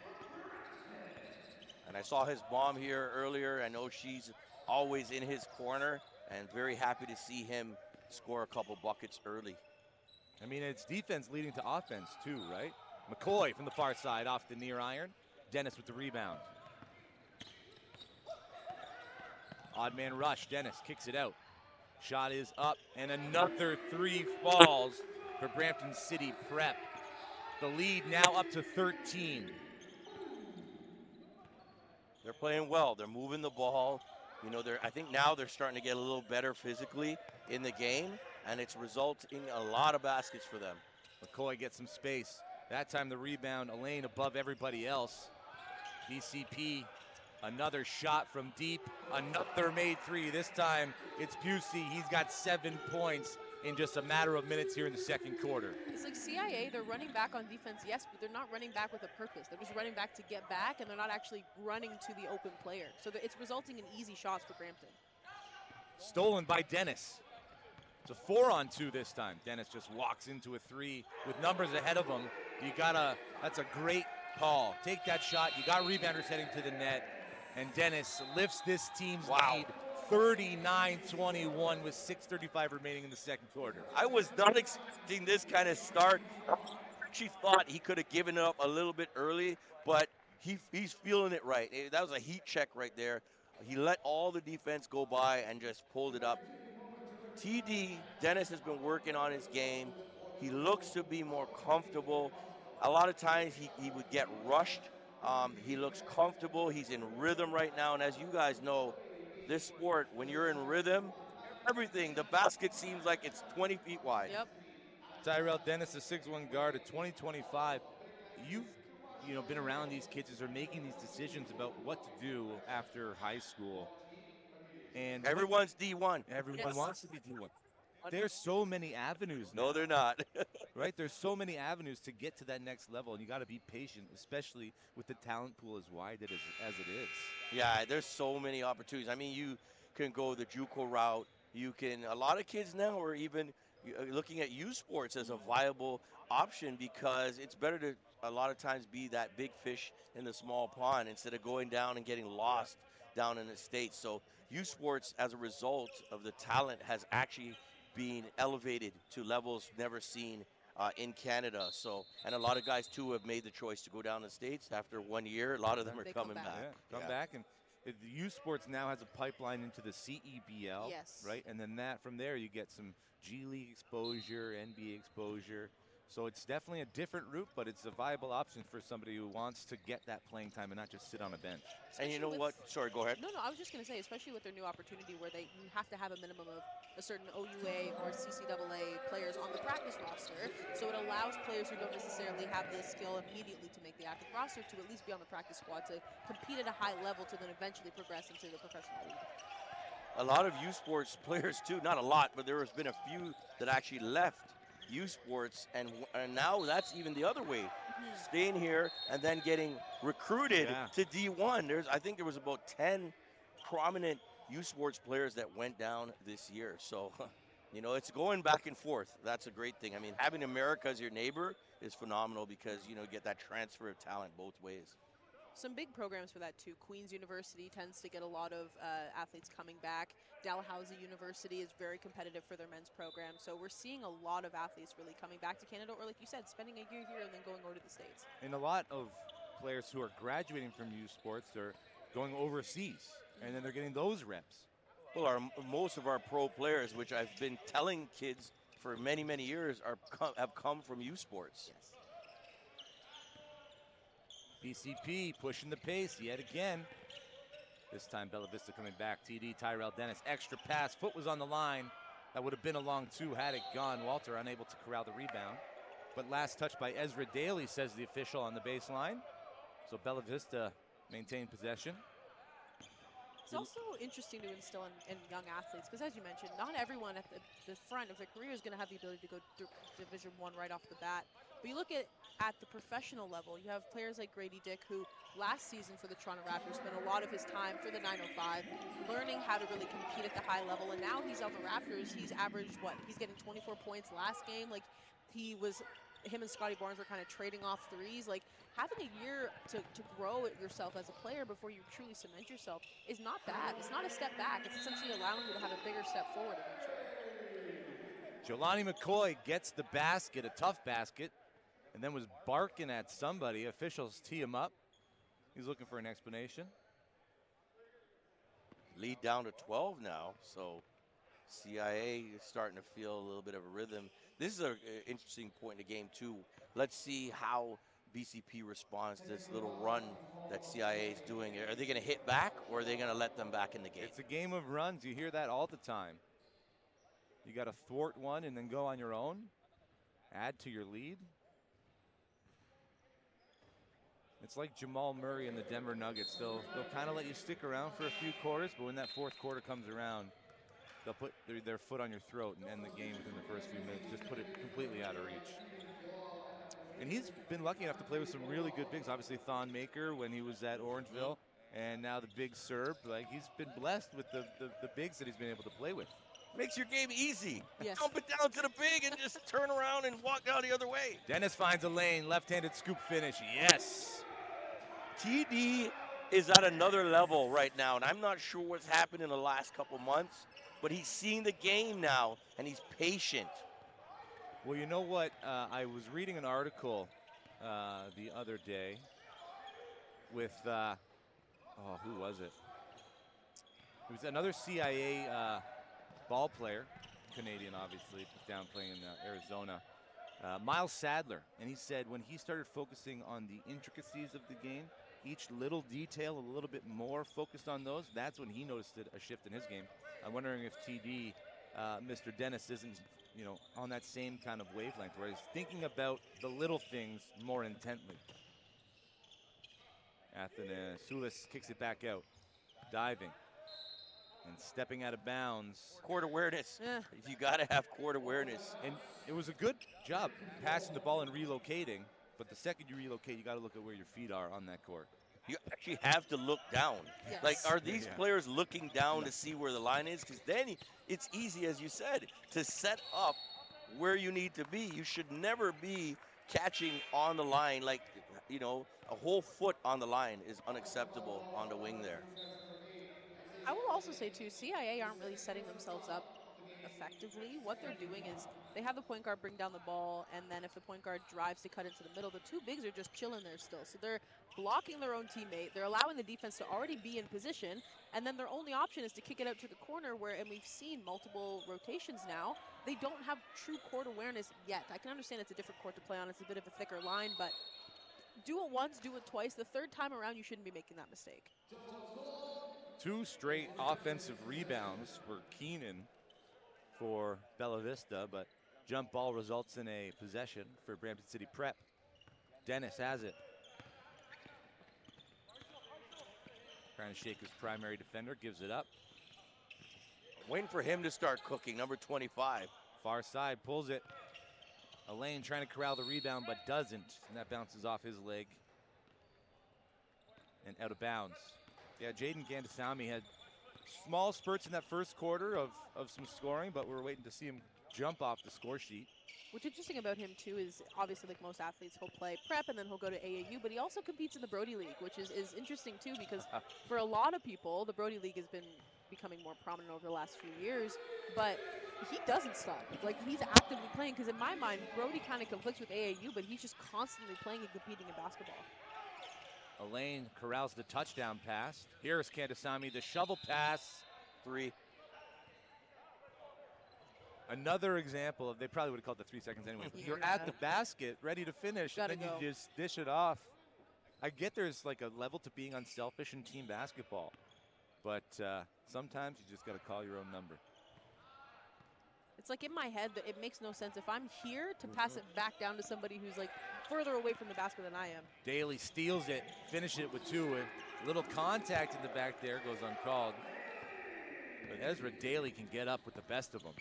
And I saw his mom here earlier. I know she's always in his corner, and very happy to see him score a couple buckets early. I mean, it's defense leading to offense too, right? McCoy from the far side off the near iron. Dennis with the rebound. Odd man rush. Dennis kicks it out. Shot is up, and another 3 falls for Brampton City Prep. The lead now up to 13. They're playing well. They're moving the ball. You know, I think now they're starting to get a little better physically in the game, and it's resulting a lot of baskets for them. McCoy gets some space. That time the rebound, a lane above everybody else. BCP, another shot from deep, another made three. This time it's Busey. He's got 7 points in just a matter of minutes here in the second quarter. It's like CIA, they're running back on defense, yes, but they're not running back with a purpose. They're just running back to get back, and they're not actually running to the open player. So it's resulting in easy shots for Brampton. Stolen by Dennis. It's a 4-on-2 this time. Dennis just walks into a three with numbers ahead of him. That's a great call. Take that shot. You got rebounders heading to the net. And Dennis lifts this team's lead 39-21 with 6:35 remaining in the second quarter. I was not expecting this kind of start. She thought he could have given it up a little bit early, but he's feeling it right. That was a heat check right there. He let all the defense go by and just pulled it up. TD, Dennis has been working on his game. He looks to be more comfortable. A lot of times he would get rushed. He looks comfortable. He's in rhythm right now. And as you guys know, this sport, when you're in rhythm, everything, the basket seems like it's 20 feet wide. Yep. Tyrell Dennis, a 6'1" guard at 2025. You've been around these kids as they're making these decisions about what to do after high school. And everyone's D1. Everyone wants to be D1. There's so many avenues now. No, they're not. Right? There's so many avenues to get to that next level, and you got to be patient, especially with the talent pool as wide as it is. Yeah, there's so many opportunities. I mean, you can go the JUCO route. A lot of kids now are even looking at U Sports as a viable option because it's better to a lot of times be that big fish in the small pond instead of going down and getting lost down in the States. So U Sports, as a result of the talent, has actually been elevated to levels never seen in Canada. So, and a lot of guys too have made the choice to go down to the States after 1 year. A lot of them are coming back. Yeah, come back, and the U Sports now has a pipeline into the CEBL, right? And then from there you get some G League exposure, NBA exposure. So it's definitely a different route, but it's a viable option for somebody who wants to get that playing time and not just sit on a bench. And you know what? Sorry, go ahead. No, I was just going to say, especially with their new opportunity where you have to have a minimum of a certain OUA or CCAA players on the practice roster. So it allows players who don't necessarily have the skill immediately to make the active roster to at least be on the practice squad to compete at a high level to then eventually progress into the professional league. A lot of U Sports players too, not a lot, but there has been a few that actually left U Sports, and now that's even the other way, staying here and then getting recruited to D1. I think there was about 10 prominent U Sports players that went down this year. So, it's going back and forth. That's a great thing. I mean, having America as your neighbor is phenomenal because, you get that transfer of talent both ways. Some big programs for that too. Queen's University tends to get a lot of athletes coming back. Dalhousie University is very competitive for their men's program. So we're seeing a lot of athletes really coming back to Canada, or like you said, spending a year here and then going over to the States. And a lot of players who are graduating from U Sports are going overseas, and then they're getting those reps. Well, most of our pro players, which I've been telling kids for many, many years, have come from U Sports. Yes. BCP pushing the pace yet again. This time Bella Vista coming back. TD Tyrell Dennis, extra pass. Foot was on the line. That would have been a long two had it gone. Walter unable to corral the rebound. But last touch by Ezra Daly, says the official on the baseline. So Bella Vista maintain possession. It's also interesting to instill in young athletes because, as you mentioned, not everyone at the front of their career is going to have the ability to go through Division I right off the bat. But you look at the professional level, you have players like Grady Dick, who last season for the Toronto Raptors spent a lot of his time for the 905, learning how to really compete at the high level. And now he's on the Raptors. He's averaged, He's getting 24 points last game. Like, him and Scotty Barnes were kind of trading off threes. Like, having a year to grow yourself as a player before you truly cement yourself is not bad. It's not a step back. It's essentially allowing you to have a bigger step forward eventually. Jelani McCoy gets the basket, a tough basket, and then was barking at somebody. Officials tee him up. He's looking for an explanation. Lead down to 12 now, so CIA is starting to feel a little bit of a rhythm. This is an interesting point in the game, too. Let's see how BCP response to this little run that CIA is doing? Are they going to hit back, or are they going to let them back in the game? It's a game of runs. You hear that all the time. You got to thwart one and then go on your own, add to your lead. It's like Jamal Murray and the Denver Nuggets. They'll kind of let you stick around for a few quarters, but when that fourth quarter comes around, they'll put their foot on your throat and end the game within the first few minutes. Just put it completely out of reach. And he's been lucky enough to play with some really good bigs. Obviously, Thon Maker when he was at Orangeville, and now the big Serb. Like, he's been blessed with the bigs that he's been able to play with. Makes your game easy. Yes. Dump it down to the big and just turn around and walk down the other way. Dennis finds a lane, left-handed scoop finish. Yes. TD is at another level right now, and I'm not sure what's happened in the last couple months, but he's seen the game now, and he's patient. Well, you know what? I was reading an article the other day with, who was it? It was another CIA ball player, Canadian obviously, down playing in Arizona, Miles Sadler. And he said when he started focusing on the intricacies of the game, each little detail, a little bit more focused on those, that's when he noticed a shift in his game. I'm wondering if TD, Mr. Dennis, isn't on that same kind of wavelength where he's thinking about the little things more intently. Athanasoulis kicks it back out, diving and stepping out of bounds. Court awareness. You got to have court awareness. And it was a good job passing the ball and relocating, but the second you relocate, you got to look at where your feet are on that court. You actually have to look down. Yes. Like, are these players looking down to see where the line is? Because then it's easy, as you said, to set up where you need to be. You should never be catching on the line. Like, a whole foot on the line is unacceptable on the wing there. I will also say, too, CIA aren't really setting themselves up effectively. What they're doing is they have the point guard bring down the ball, and then if the point guard drives to cut into the middle, the two bigs are just chilling there still. So they're blocking their own teammate. They're allowing the defense to already be in position, and then their only option is to kick it out to the corner and we've seen multiple rotations now. They don't have true court awareness yet. I can understand it's a different court to play on. It's a bit of a thicker line, but do it once, do it twice. The third time around, you shouldn't be making that mistake. 2 straight offensive rebounds for Keenan for Bella Vista, but jump ball results in a possession for Brampton City Prep. Dennis has it. Trying to shake his primary defender, gives it up. Waiting for him to start cooking, number 25. Far side, pulls it. Elaine trying to corral the rebound, but doesn't, and that bounces off his leg and out of bounds. Yeah, Jaden Gandasamy had small spurts in that first quarter of some scoring, but we're waiting to see him jump off the score sheet. What's interesting about him, too, is obviously like most athletes, he'll play prep and then he'll go to AAU, but he also competes in the Brody League, which is interesting, too, because for a lot of people, the Brody League has been becoming more prominent over the last few years, but he doesn't stop. Like, he's actively playing, because in my mind, Brody kind of conflicts with AAU, but he's just constantly playing and competing in basketball. Elaine corrals the touchdown pass. Here's Kandasamy, the shovel pass. 3. Another example of, they probably would have called the 3 seconds anyway. Yeah. You're at the basket, ready to finish, and then you just dish it off. I get there's like a level to being unselfish in team basketball, but sometimes you just got to call your own number. It's like in my head that it makes no sense if I'm here to pass it back down to somebody who's like further away from the basket than I am. Daly steals it, finish it with 2. A little contact in the back there goes uncalled. But Ezra Daly can get up with the best of them.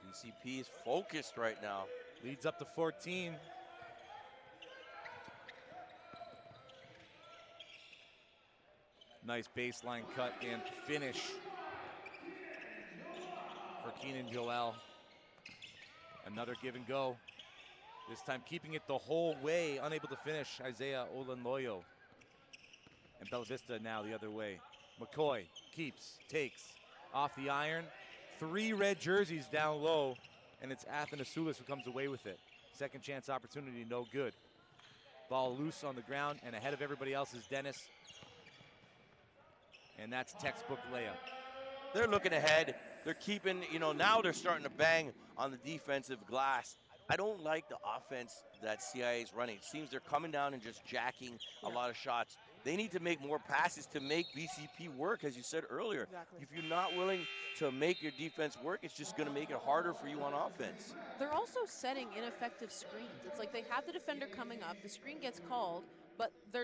BCP is focused right now. Leads up to 14. Nice baseline cut and finish for Keenan Joel. Another give and go. This time keeping it the whole way, unable to finish, Isaiah Olanloyo. And Bella Vista now the other way. McCoy keeps, takes, off the iron. 3 red jerseys down low, and it's Athanasoulis who comes away with it. Second chance opportunity, no good. Ball loose on the ground, and ahead of everybody else is Dennis. And that's textbook layup. They're looking ahead. They're keeping, now they're starting to bang on the defensive glass. I don't like the offense that CIA is running. It seems they're coming down and just jacking a lot of shots. They need to make more passes to make VCP work, as you said earlier. Exactly. If you're not willing to make your defense work, it's just going to make it harder for you on offense. They're also setting ineffective screens. It's like they have the defender coming up, the screen gets called, but they're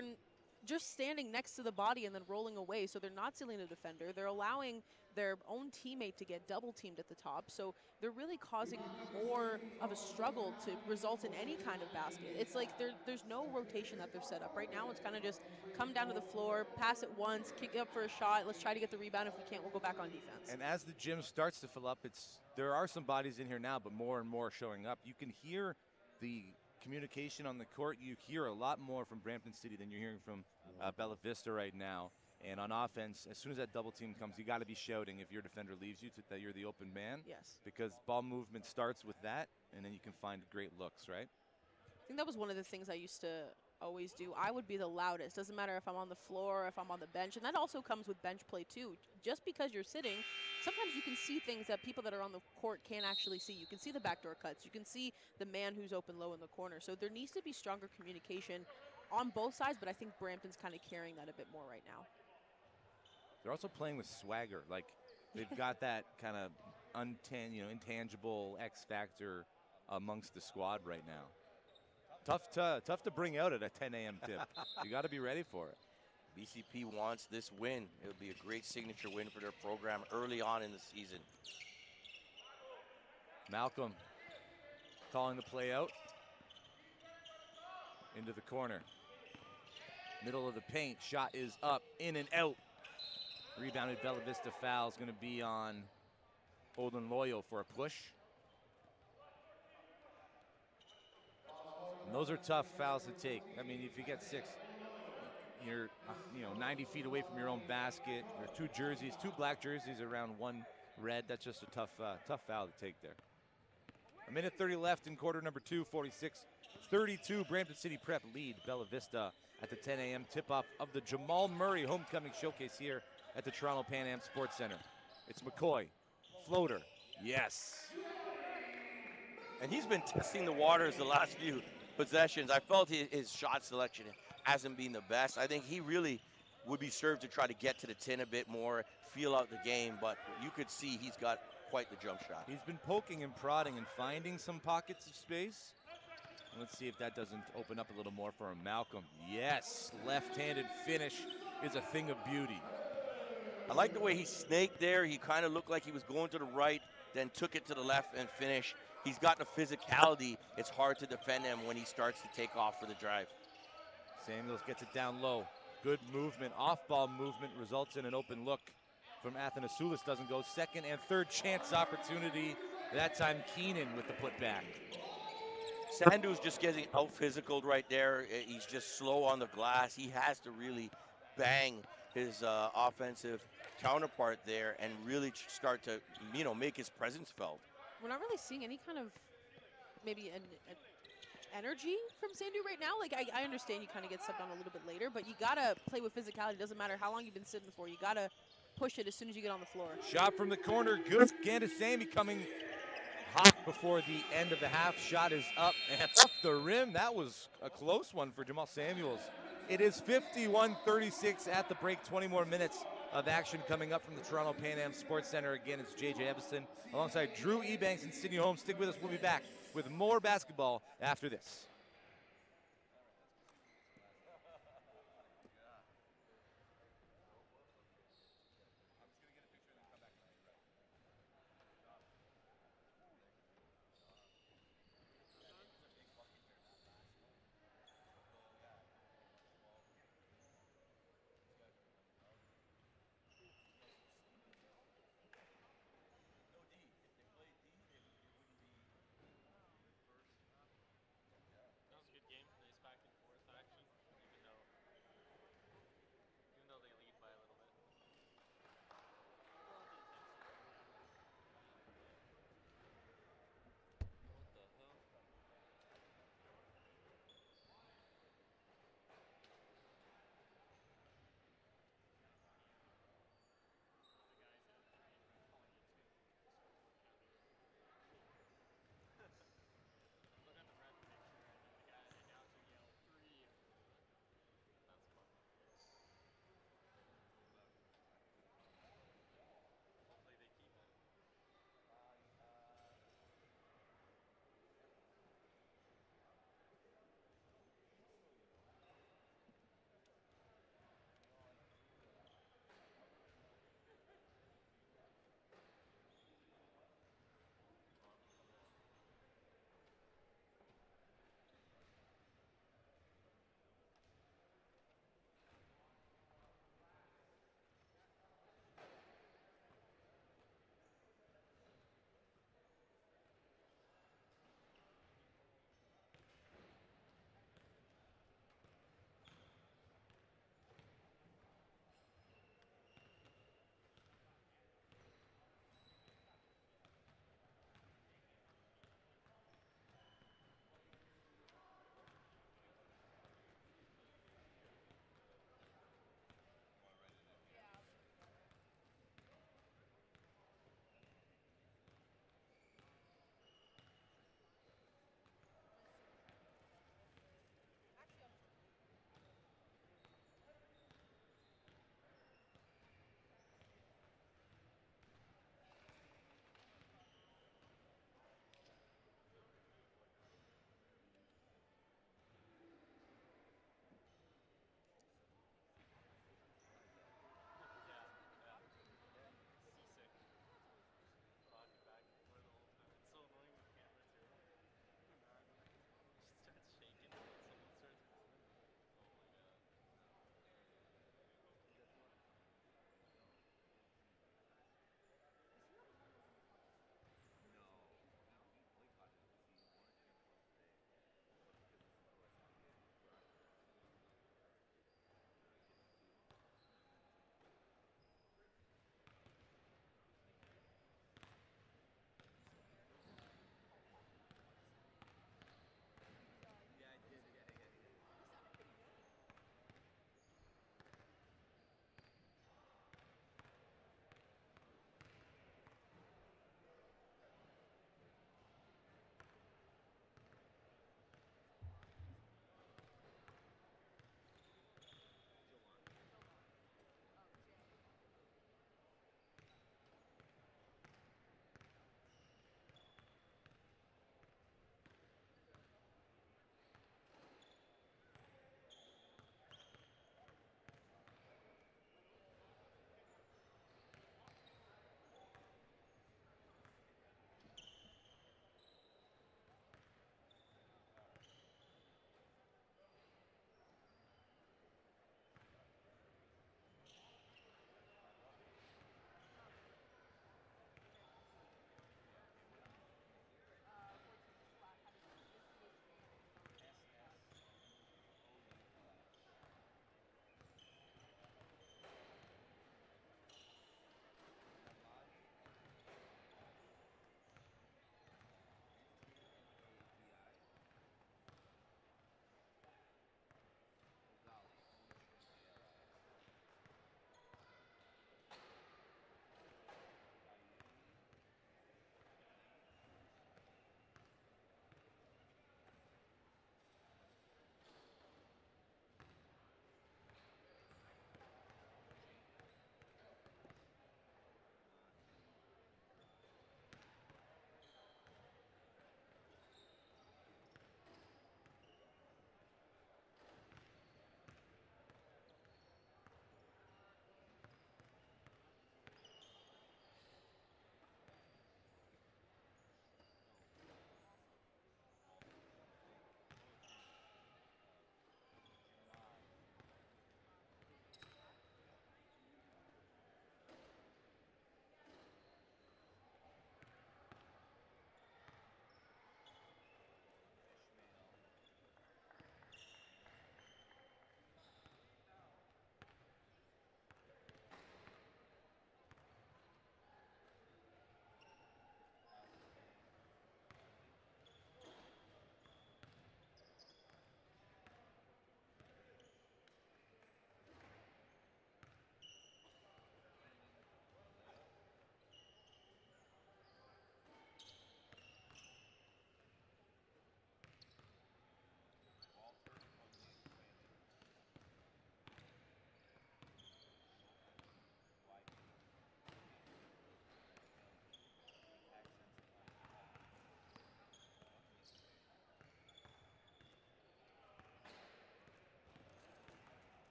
just standing next to the body and then rolling away, so they're not sealing the defender. They're allowing their own teammate to get double teamed at the top, so they're really causing more of a struggle to result in any kind of basket. It's like there's no rotation that they're set up. Right now it's kind of just come down to the floor, pass it once, kick it up for a shot, let's try to get the rebound. If we can't, we'll go back on defense. And as the gym starts to fill up, there are some bodies in here now, but more and more showing up. You can hear the communication on the court. You hear a lot more from Brampton City than you're hearing from Bella Vista right now. And on offense, as soon as that double team comes, you got to be shouting if your defender leaves you that you're the open man. Yes. Because ball movement starts with that, and then you can find great looks, right? I think that was one of the things I used to always do. I would be the loudest. Doesn't matter if I'm on the floor or if I'm on the bench. And that also comes with bench play too. Just because you're sitting, sometimes you can see things that people that are on the court can't actually see. You can see the backdoor cuts. You can see the man who's open low in the corner. So there needs to be stronger communication on both sides, but I think Brampton's kind of carrying that a bit more right now. They're also playing with swagger. Like, they've got that kind of intangible X factor amongst the squad right now. Tough to bring out at a 10 a.m. tip. You got to be ready for it. BCP wants this win. It would be a great signature win for their program early on in the season. Malcolm calling the play out. Into the corner. Middle of the paint. Shot is up, in and out. Rebounded Bella Vista foul is going to be on Olden Loyo for a push. And those are tough fouls to take. I mean, if you get 6, you're 90 feet away from your own basket. There are 2 jerseys, 2 black jerseys around 1 red. That's just a tough foul to take there. A minute 30 left in quarter number 2, 46-32. Brampton City Prep lead Bella Vista at the 10 a.m. tip-off of the Jamal Murray Homecoming Showcase here at the Toronto Pan Am Sports Center. It's McCoy, floater, yes. And he's been testing the waters the last few possessions. I felt his shot selection hasn't been the best. I think he really would be served to try to get to the tin a bit more, feel out the game, but you could see he's got quite the jump shot. He's been poking and prodding and finding some pockets of space. Let's see if that doesn't open up a little more for him. Malcolm, yes, left-handed finish is a thing of beauty. I like the way he snaked there. He kind of looked like he was going to the right, then took it to the left and finished. He's got the physicality. It's hard to defend him when he starts to take off for the drive. Samuels gets it down low. Good movement, off-ball movement results in an open look from Athanasoulis. Doesn't go. Second and third chance opportunity. That time Keenan with the putback. Sandu's just getting out-physicaled right there. He's just slow on the glass. He has to really bang his offensive counterpart there and really start to, make his presence felt. We're not really seeing any kind of maybe an energy from Sandu right now. Like, I understand you kind of get stepped on a little bit later, but you got to play with physicality. It doesn't matter how long you've been sitting for. You got to push it as soon as you get on the floor. Shot from the corner. Good. Gandasamy coming hot before the end of the half. Shot is up and off the rim. That was a close one for Jamal Samuels. It is 51-36 at the break. 20 more minutes of action coming up from the Toronto Pan Am Sports Center. Again, it's JJ Evison alongside Drew Ebanks and Sydney Holmes. Stick with us. We'll be back with more basketball after this.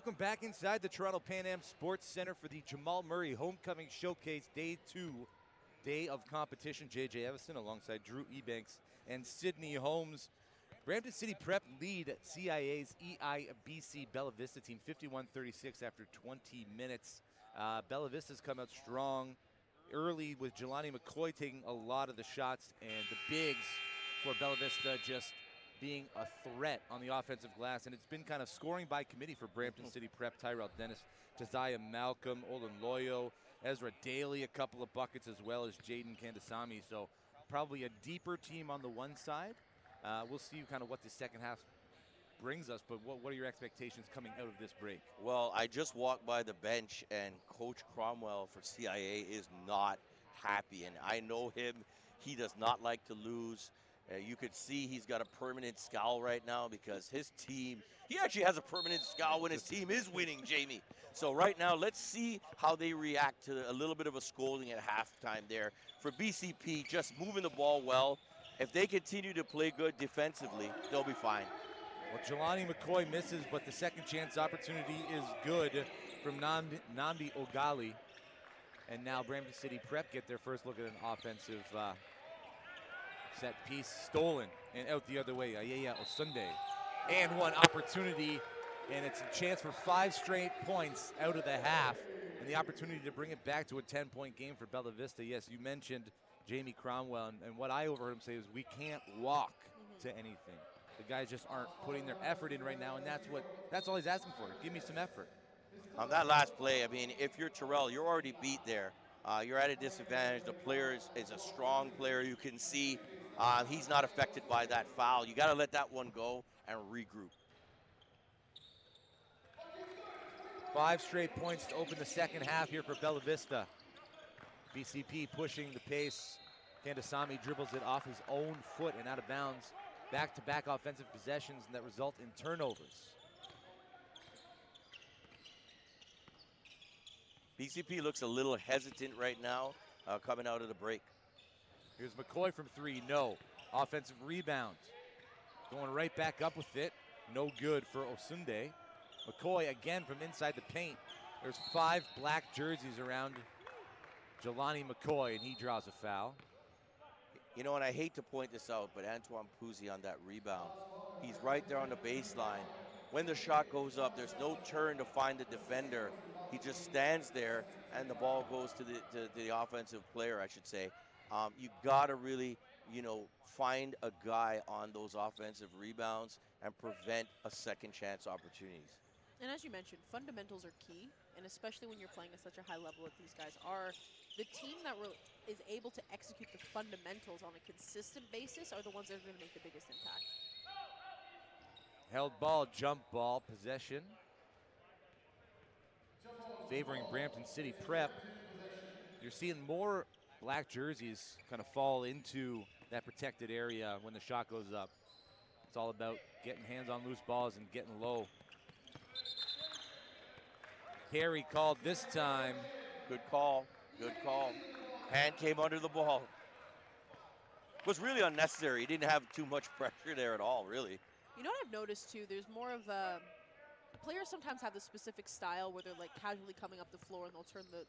Welcome back inside the Toronto Pan Am Sports Center for the Jamal Murray Homecoming Showcase Day 2, day of competition. J.J. Evison alongside Drew Ebanks and Sydney Holmes. Brampton City Prep lead CIA's EIBC Bella Vista team 51-36 after 20 minutes. Bella Vista's come out strong early with Jelani McCoy taking a lot of the shots, and the bigs for Bella Vista just being a threat on the offensive glass. And it's been kind of scoring by committee for Brampton City Prep. Tyrell Dennis, Josiah Malcolm, Olin Loyo, Ezra Daly, a couple of buckets, as well as Jaden Kandasamy. So probably a deeper team on the one side. We'll see kind of what the second half brings us, but what are your expectations coming out of this break? Well, I just walked by the bench, and Coach Cromwell for CIA is not happy, and I know him. He does not like to lose. You could see he's got a permanent scowl right now because his team, he actually has a permanent scowl when his team is winning, Jamie. So right now, let's see how they react to a little bit of a scolding at halftime there. For BCP, just moving the ball well. If they continue to play good defensively, they'll be fine. Well, Jelani McCoy misses, but the second chance opportunity is good from Namdi Ogali. And now Brampton City Prep get their first look at an offensive set piece. Stolen and out the other way. Ayaya Osunde. And one opportunity, and it's a chance for 5 straight points out of the half. And the opportunity to bring it back to a 10-point game for Bella Vista. Yes, you mentioned Jamie Cromwell, and what I overheard him say is we can't walk to anything. The guys just aren't putting their effort in right now, and that's all he's asking for. Give me some effort. On that last play, I mean, if you're Terrell, you're already beat there. You're at a disadvantage. The player is a strong player. You can see he's not affected by that foul. You got to let that one go and regroup. 5 straight points to open the second half here for Bella Vista. BCP pushing the pace. Kandasamy dribbles it off his own foot and out of bounds. Back-to-back offensive possessions that result in turnovers. BCP looks a little hesitant right now coming out of the break. Here's McCoy from 3, no. Offensive rebound. Going right back up with it. No good for Osunde. McCoy again from inside the paint. There's 5 black jerseys around Jelani McCoy, and he draws a foul. You know, and I hate to point this out, but Antoine Puzzi on that rebound, he's right there on the baseline. When the shot goes up, there's no turn to find the defender. He just stands there, and the ball goes to the offensive player, I should say. You got to really, find a guy on those offensive rebounds and prevent a second chance opportunities. And as you mentioned, fundamentals are key, and especially when you're playing at such a high level that these guys are. The team that is able to execute the fundamentals on a consistent basis are the ones that are going to make the biggest impact. Held ball, jump ball, possession. Favoring Brampton City Prep. You're seeing more black jerseys kind of fall into that protected area when the shot goes up. It's all about getting hands on loose balls and getting low. Carry called this time. Good call. Good call. Hand came under the ball. It was really unnecessary. He didn't have too much pressure there at all, really. You know what I've noticed too? There's more of a players sometimes have the specific style where they're like casually coming up the floor and they'll turn the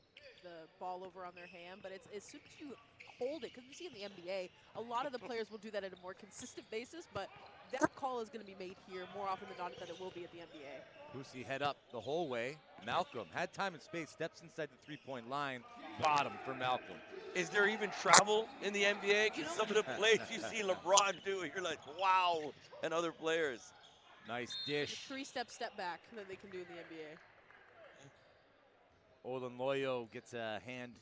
ball over on their hand. But it's as soon as you hold it, because we see in the NBA, a lot of the players will do that at a more consistent basis. But that call is going to be made here more often than not than it will be at the NBA. Pussy head up the whole way. Malcolm had time and space, steps inside the 3-point line. Bottom for Malcolm. Is there even travel in the NBA? Because some of the plays you see LeBron do, you're like, wow, and other players. Nice dish. The 3-step step back that they can do in the NBA. Olin Loyo gets a hand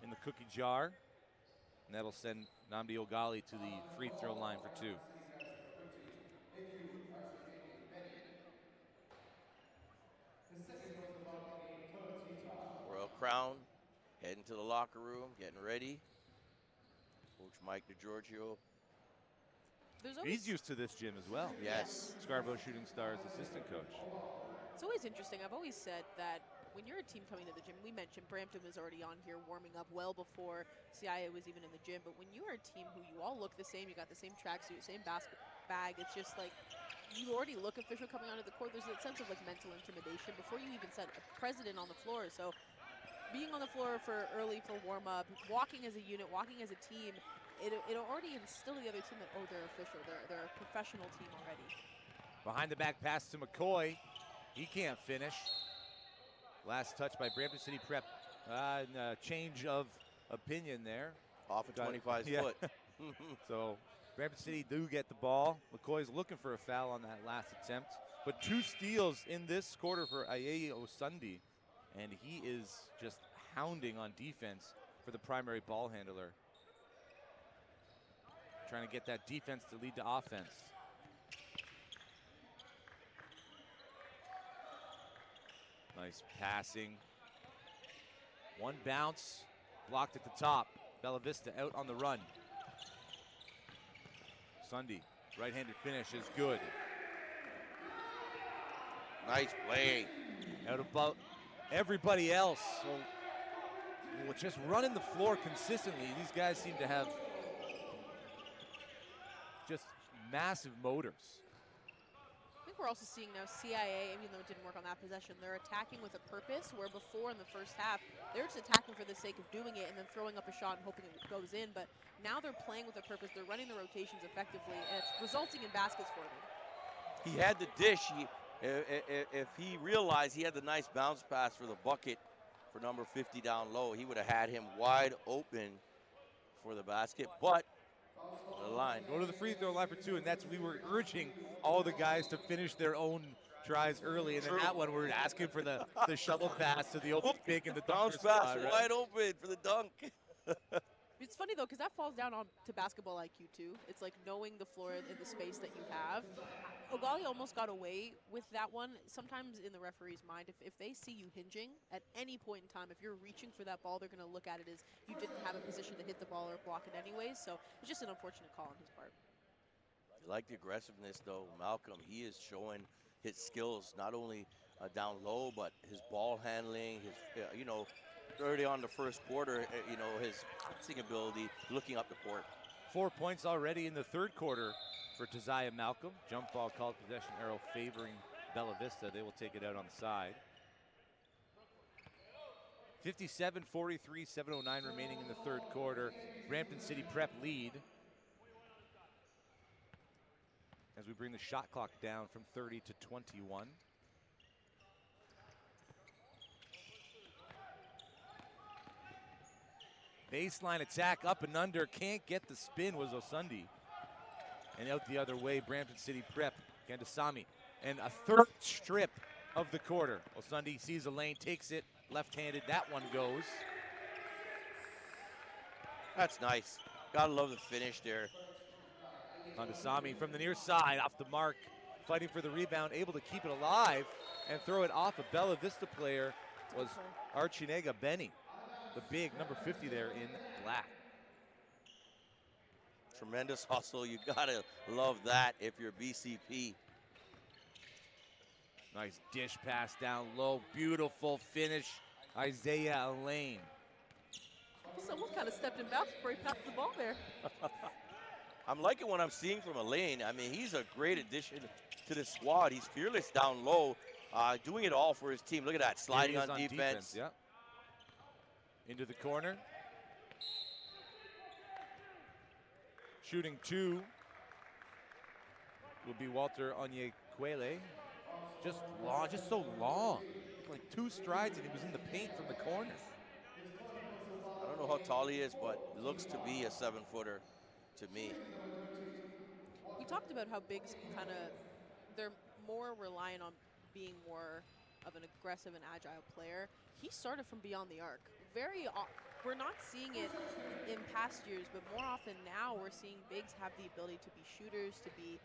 in the cookie jar. And that'll send Namdi Ogali to the free throw line for 2. Royal Crown heading to the locker room, getting ready. Coach Mike DiGiorgio. He's used to this gym as well. Yes. Scarborough Shooting Stars assistant coach. It's always interesting. I've always said that when you're a team coming to the gym, we mentioned Brampton was already on here warming up well before CIA was even in the gym. But when you are a team who you all look the same, you got the same tracksuit, same basket bag, it's just like you already look official coming onto the court. There's a sense of like mental intimidation before you even set a precedent on the floor. So being on the floor for early for warm up, walking as a unit, walking as a team, it'll already instill the other team that, oh, they're official. They're a professional team already. Behind the back pass to McCoy. He can't finish. Last touch by Brampton City Prep. Change of opinion there. Off a 25 foot. So Brampton City do get the ball. McCoy's looking for a foul on that last attempt. But 2 steals in this quarter for Ayayi Osundi. And he is just hounding on defense for the primary ball handler. Trying to get that defense to lead to offense. Nice passing. One bounce, blocked at the top. Bella Vista out on the run. Sunday, right-handed finish is good. Nice play. Out about everybody else. So just running the floor consistently. These guys seem to have just massive motors. I think we're also seeing now CIA, even though it didn't work on that possession, they're attacking with a purpose, where before in the first half, they were just attacking for the sake of doing it and then throwing up a shot and hoping it goes in. But now they're playing with a purpose. They're running the rotations effectively, and it's resulting in baskets for them. He had the dish. If he realized he had the nice bounce pass for the bucket for number 50 down low, he would have had him wide open for the basket. But the line. Go to the free throw line for 2, and we were urging all the guys to finish their own tries early, and then that one we're asking for the shovel pass to the open pick and the bounce pass right? Wide open for the dunk. It's funny though, because that falls down to basketball IQ too. It's like knowing the floor and the space that you have. Ogali almost got away with that one. Sometimes in the referee's mind, if they see you hinging at any point in time, if you're reaching for that ball, they're going to look at it as you didn't have a position to hit the ball or block it anyways. So it's just an unfortunate call on his part. I like the aggressiveness though. Malcolm, he is showing his skills not only down low, but his ball handling, his early on the first quarter, his passing ability, looking up the court. 4 points already in the third quarter for Taziah Malcolm. Jump ball called, possession arrow favoring Bella Vista. They will take it out on the side. 57-43, 7:09 remaining in the third quarter. Brampton City Prep lead as we bring the shot clock down from 30 to 21. Baseline attack up and under, can't get the spin was Osundi. And out the other way, Brampton City Prep, Gandasamy. And a third strip of the quarter. Osundi sees a lane, takes it, left-handed, that one goes. That's nice. Gotta love the finish there. Gandasamy from the near side, off the mark, fighting for the rebound, able to keep it alive and throw it off. A Bella Vista player was Archinega Benny, the big number 50 there in black. Tremendous hustle. You gotta love that if you're BCP. Nice dish pass down low. Beautiful finish. Isaiah Elaine. Someone kind of stepped in bounds before he passed the ball there. I'm liking what I'm seeing from Elaine. I mean, he's a great addition to the squad. He's fearless down low, doing it all for his team. Look at that, sliding on defense. Yep. Into the corner. Shooting 2 will be Walter Onyekwele. Just long, just so long. Like 2 strides and he was in the paint from the corner. I don't know how tall he is, but looks to be a 7-footer to me. We talked about how bigs they're more reliant on being more of an aggressive and agile player. He started from beyond the arc. We're not seeing it in past years, but more often now we're seeing bigs have the ability to be shooters, to be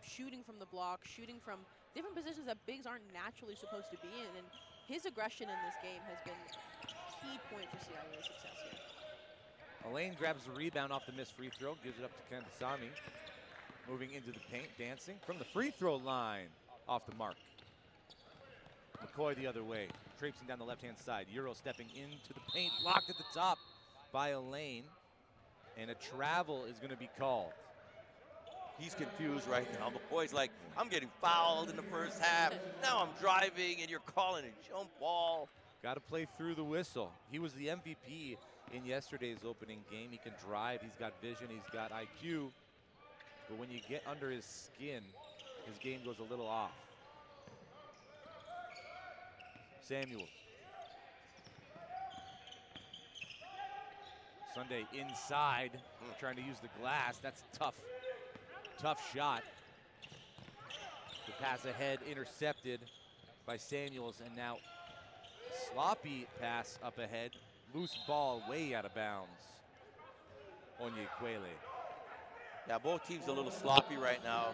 shooting from the block, shooting from different positions that bigs aren't naturally supposed to be in. And his aggression in this game has been a key point for CIA's success here. Elaine grabs the rebound off the missed free throw, gives it up to Gandasamy. Moving into the paint, dancing from the free throw line, off the mark. McCoy the other way, traipsing down the left-hand side. Euro stepping into the paint, blocked at the top by Elaine. And a travel is going to be called. he's confused right now. McCoy's like, I'm getting fouled in the first half. Now I'm driving, and you're calling a jump ball. Got to play through the whistle. He was the MVP in yesterday's opening game. He can drive, he's got vision, he's got IQ. But when you get under his skin, his game goes a little off. Samuels. Sunday inside, trying to use the glass. That's tough shot. The pass ahead intercepted by Samuels, and now sloppy pass up ahead. Loose ball way out of bounds. Onyekwele. Yeah, both teams a little sloppy right now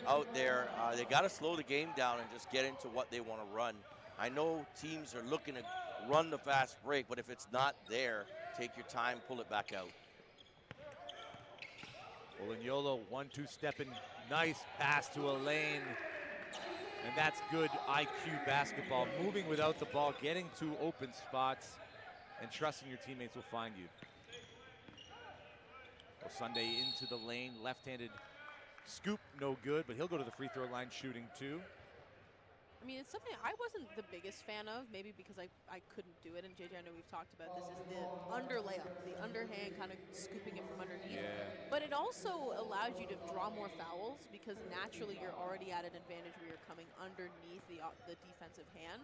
out there. They got to slow the game down and just get into what they want to run. I know teams are looking to run the fast break, but if it's not there, take your time, pull it back out. Olignolo 1-2 stepping, nice pass to Elaine. And that's good IQ basketball. Moving without the ball, getting to open spots, and trusting your teammates will find you. Well, Sunday into the lane, left-handed scoop, no good, but he'll go to the free throw line shooting two. I mean, it's something I wasn't the biggest fan of, maybe because I couldn't do it. And JJ, I know we've talked about this, is the under layup, the underhand kind of scooping it from underneath. Yeah. But it also allows you to draw more fouls because naturally you're already at an advantage where you're coming underneath the defensive hand.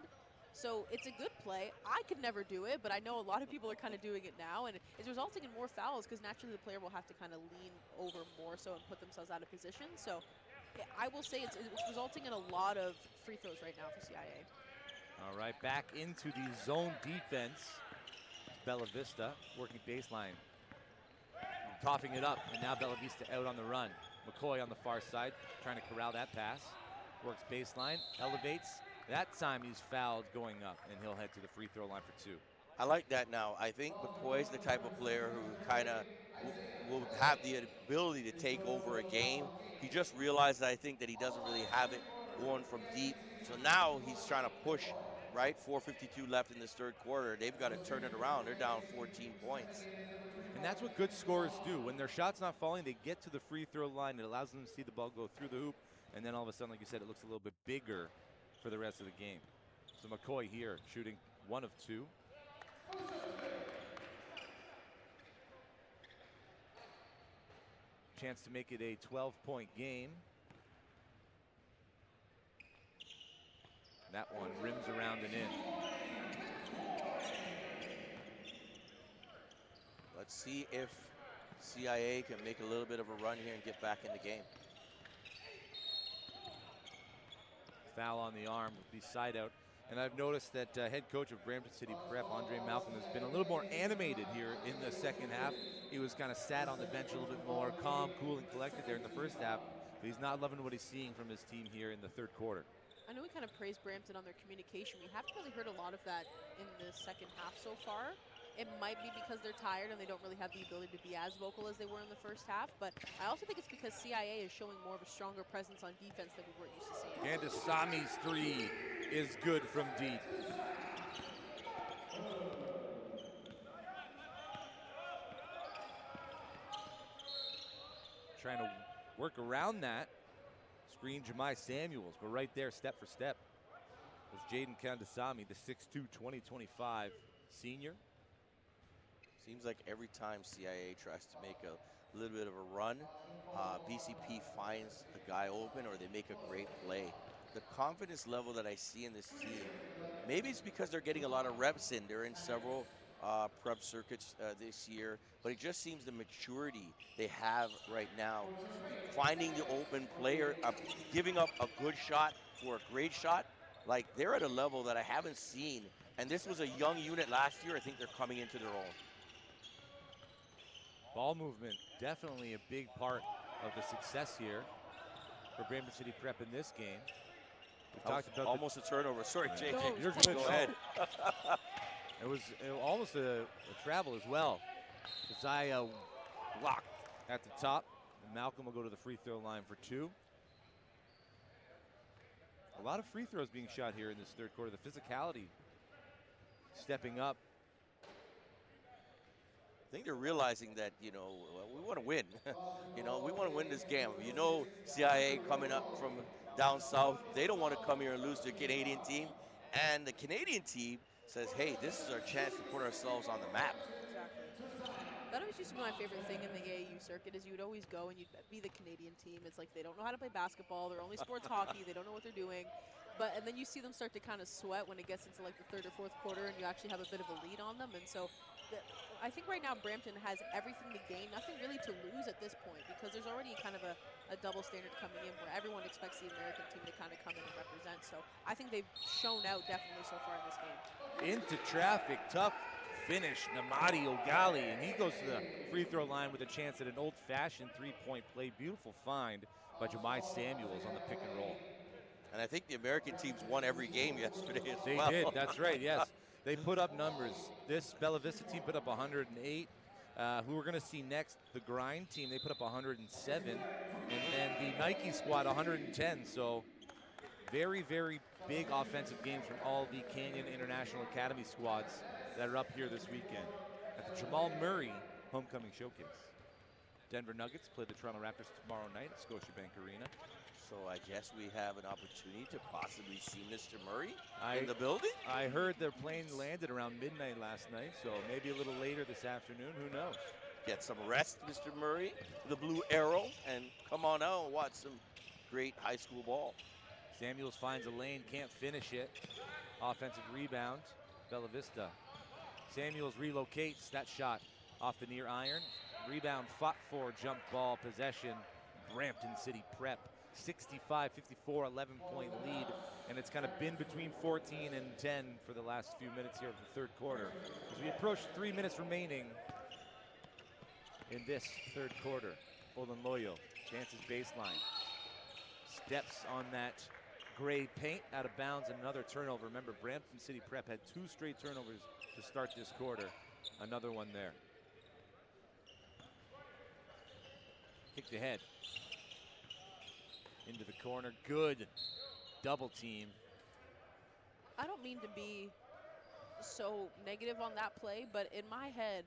So it's a good play. I could never do it, but I know a lot of people are kind of doing it now, and it's resulting in more fouls because naturally the player will have to kind of lean over more so and put themselves out of position. So I will say it's resulting in a lot of free throws right now for CIA. All right, back into the zone defense. Bella Vista working baseline. Coughing it up, and now Bella Vista out on the run. McCoy on the far side, trying to corral that pass. Works baseline, elevates. That time he's fouled going up, and he'll head to the free throw line for two. I like that now. I think McCoy's the type of player who kind of will have the ability to take over a game. He just realized, I think, that he doesn't really have it going from deep. So now he's trying to push, right? 4:52 left in this third quarter. They've got to turn it around. They're down 14 points. And that's what good scorers do. When their shot's not falling, they get to the free throw line. It allows them to see the ball go through the hoop. And then all of a sudden, like you said, it looks a little bit bigger for the rest of the game. So McCoy here shooting 1 of 2. Chance to make it a 12-point game. That one rims around and in. Let's see if CIA can make a little bit of a run here and get back in the game. Foul on the arm with the side out. And I've noticed that head coach of Brampton City Prep, Andre Malcolm, has been a little more animated here in the second half. He was kind of sat on the bench a little bit more, calm, cool, and collected there in the first half. But he's not loving what he's seeing from his team here in the third quarter. I know we kind of praised Brampton on their communication. We haven't really heard a lot of that in the second half so far. It might be because they're tired and they don't really have the ability to be as vocal as they were in the first half, but I also think it's because CIA is showing more of a stronger presence on defense than we weren't used to seeing. Gandasami's three is good from deep. Trying to work around that. Screen Jemai Samuels, but right there, step for step, was Jaden Gandasami, the 6'2", 2025 senior. Seems like every time CIA tries to make a little bit of a run, BCP finds a guy open or they make a great play. The confidence level that I see in this team, maybe it's because they're getting a lot of reps in. They're in several prep circuits this year, but it just seems the maturity they have right now. Finding the open player, giving up a good shot for a great shot, like they're at a level that I haven't seen. And this was a young unit last year. I think they're coming into their own. Ball movement, definitely a big part of the success here for Brampton City Prep in this game. We've talked about almost a turnover. Sorry, JJ. You're good. Go ahead. It was almost a travel as well. Josiah blocked at the top. And Malcolm will go to the free throw line for two. A lot of free throws being shot here in this third quarter. The physicality stepping up. I think they're realizing that, we want to win. We want want to win this game. You know, CIA coming up from down south, they don't want to come here and lose to a Canadian team. And the Canadian team says, hey, this is our chance to put ourselves on the map. Exactly. That always used to be my favorite thing in the AAU circuit is you would always go and you'd be the Canadian team. It's like they don't know how to play basketball. They're only sports hockey. They don't know what they're doing. And then you see them start to kind of sweat when it gets into like the third or fourth quarter and you actually have a bit of a lead on them. And so I think right now Brampton has everything to gain, nothing really to lose at this point because there's already kind of a double standard coming in where everyone expects the American team to kind of come in and represent. So I think they've shown out definitely so far in this game. Into traffic, tough finish, Namadi Ogali, and he goes to the free throw line with a chance at an old-fashioned three-point play. Beautiful find by Jamal Samuels on the pick and roll. And I think the American teams won every game yesterday as They well. did, that's right, yes. They put up numbers. This Bella Vista team put up 108. Who we're going to see next, the Grind team, they put up 107. And the Nike squad, 110. So very, very big offensive games from all the Canyon International Academy squads that are up here this weekend at the Jamal Murray Homecoming Showcase. Denver Nuggets play the Toronto Raptors tomorrow night at Scotiabank Arena. So I guess we have an opportunity to possibly see Mr. Murray in the building? I heard their plane landed around midnight last night, so maybe a little later this afternoon, who knows? Get some rest, Mr. Murray, the Blue Arrow, and come on out and watch some great high school ball. Samuels finds a lane, can't finish it. Offensive rebound, Bella Vista. Samuels relocates, that shot off the near iron. Rebound fought for, jump ball, possession, Brampton City Prep. 65-54, 11-point lead, and it's kind of been between 14 and 10 for the last few minutes here of the third quarter. As we approach 3 minutes remaining in this third quarter, Olenloyo dances baseline, steps on that gray paint, out of bounds, and another turnover. Remember, Brampton City Prep had 2 straight turnovers to start this quarter. Another one there. Kicked ahead. Into the corner, good double team. I don't mean to be so negative on that play, but in my head,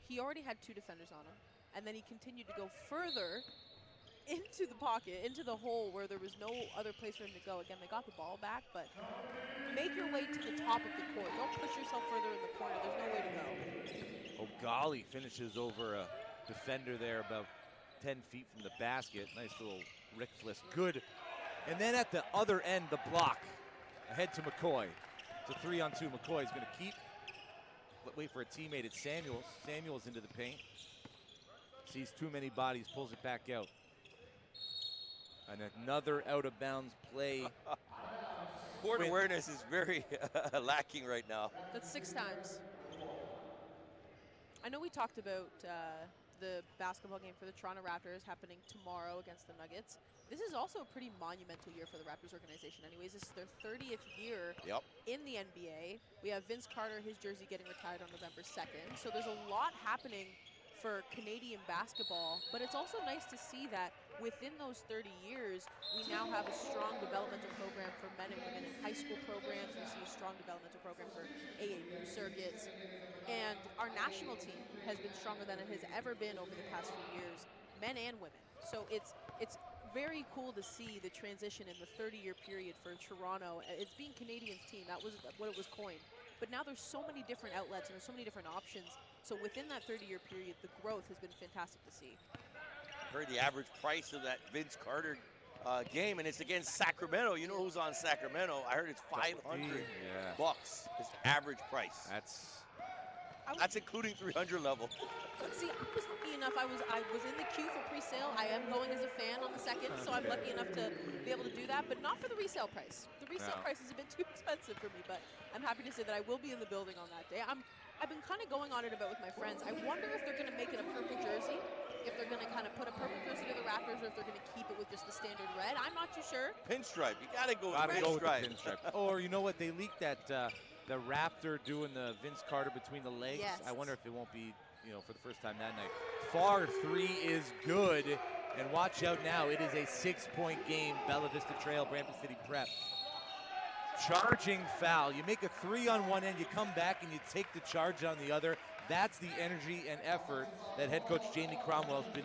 he already had 2 defenders on him. And then he continued to go further into the pocket, into the hole where there was no other place for him to go. Again, they got the ball back, but make your way to the top of the court. Don't push yourself further in the corner. There's no way to go. Ogali finishes over a defender there about 10 feet from the basket. Nice little Rick Fliss, good. And then at the other end, the block. Ahead to McCoy. It's a 3-on-2. McCoy's going to keep, but wait for a teammate. It's Samuels. Samuels into the paint. Sees too many bodies, pulls it back out. And another out-of-bounds play. Court awareness is very lacking right now. That's 6 times. I know we talked about the basketball game for the Toronto Raptors happening tomorrow against the Nuggets. This is also a pretty monumental year for the Raptors organization anyways. This is their 30th year in the NBA. We have Vince Carter, his jersey getting retired on November 2nd. So there's a lot happening for Canadian basketball, but it's also nice to see that within those 30 years, we now have a strong developmental program for men and women in high school programs. We see a strong developmental program for AAU circuits. And our national team has been stronger than it has ever been over the past few years, men and women. So it's very cool to see the transition in the 30-year period for Toronto. It's being Canadians' team. That was what it was coined. But now there's so many different outlets and there's so many different options. So within that 30-year period, the growth has been fantastic to see. I heard the average price of that Vince Carter game, and it's against Sacramento. You know who's on Sacramento? I heard it's $500 bucks is the average price. That's including 300 level. See, I was lucky enough. I was in the queue for pre-sale. I am going as a fan on the 2nd, so I'm lucky enough to be able to do that, but not for the resale price. The resale price is a bit too expensive for me, but I'm happy to say that I will be in the building on that day. I've been kind of going on it about with my friends. I wonder if they're going to make it a purple jersey, if they're going to kind of put a purple jersey to the Raptors, or if they're going to keep it with just the standard red. I'm not too sure. Pinstripe. You got to go with pinstripe. Or you know what? They leaked that the Raptor doing the Vince Carter between the legs. Yes. I wonder if it won't be, for the first time that night. Far 3 is good. And watch out now. It is a 6-point game. Bella Vista Trail, Brampton City Prep. Charging foul. You make a 3 on one end, you come back and you take the charge on the other. That's the energy and effort that head coach Jamie Cromwell's been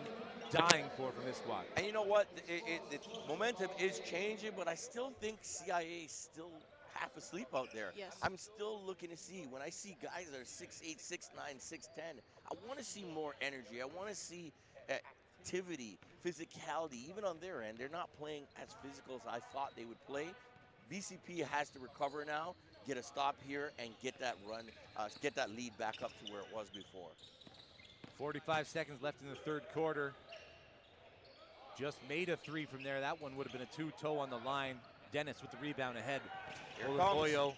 dying for from this squad. And you know what? The momentum is changing, but I still think CIA is still half asleep out there. Yes. I'm still looking to see. When I see guys that are 6'8", 6'9", 6'10", I want to see more energy. I want to see activity, physicality, even on their end. They're not playing as physical as I thought they would play. BCP has to recover now, get a stop here, and get that run, get that lead back up to where it was before. 45 seconds left in the third quarter. Just made a three from there. That one would have been a two-toe on the line. Dennis with the rebound ahead. Olavoyo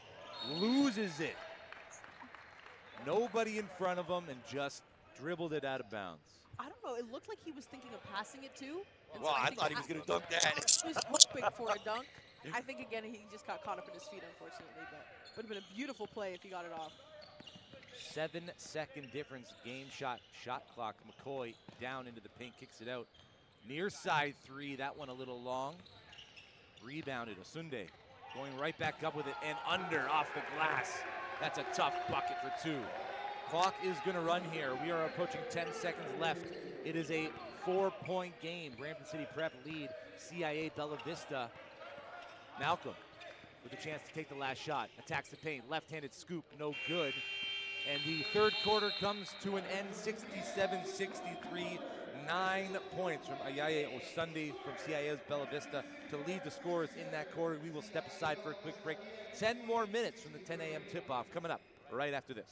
loses it. Nobody in front of him and just dribbled it out of bounds. I don't know. It looked like he was thinking of passing it too. And Well, so I think thought he was going to dunk that. He was hoping for a dunk. I think, again, he just got caught up in his feet, unfortunately. But would have been a beautiful play if he got it off. 7-second difference. Game shot clock. McCoy down into the paint, kicks it out. Near side three. That one a little long. Rebounded. Osunde going right back up with it and under off the glass. That's a tough bucket for two. Clock is going to run here. We are approaching 10 seconds left. It is a 4-point game. Brampton City Prep lead. CIA Bella Vista. Malcolm with a chance to take the last shot. Attacks the paint. Left-handed scoop. No good. And the third quarter comes to an end. 67-63. 9 points from Ayaye Osunde from CIA's Bella Vista to lead the scorers in that quarter. We will step aside for a quick break. 10 more minutes from the 10 a.m. tip-off coming up right after this.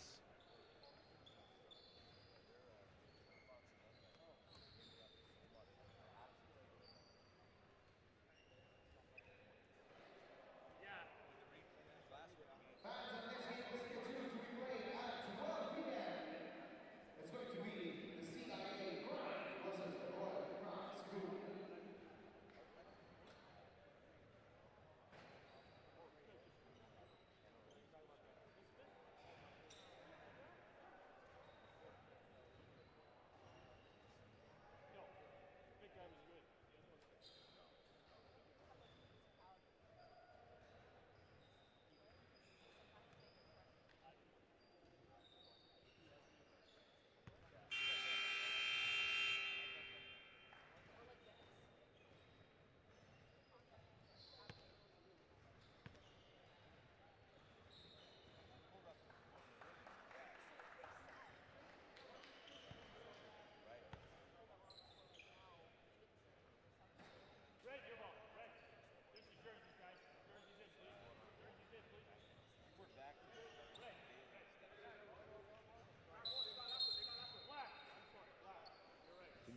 It's going to be the CIA Grind versus the Royal Crown Scoop.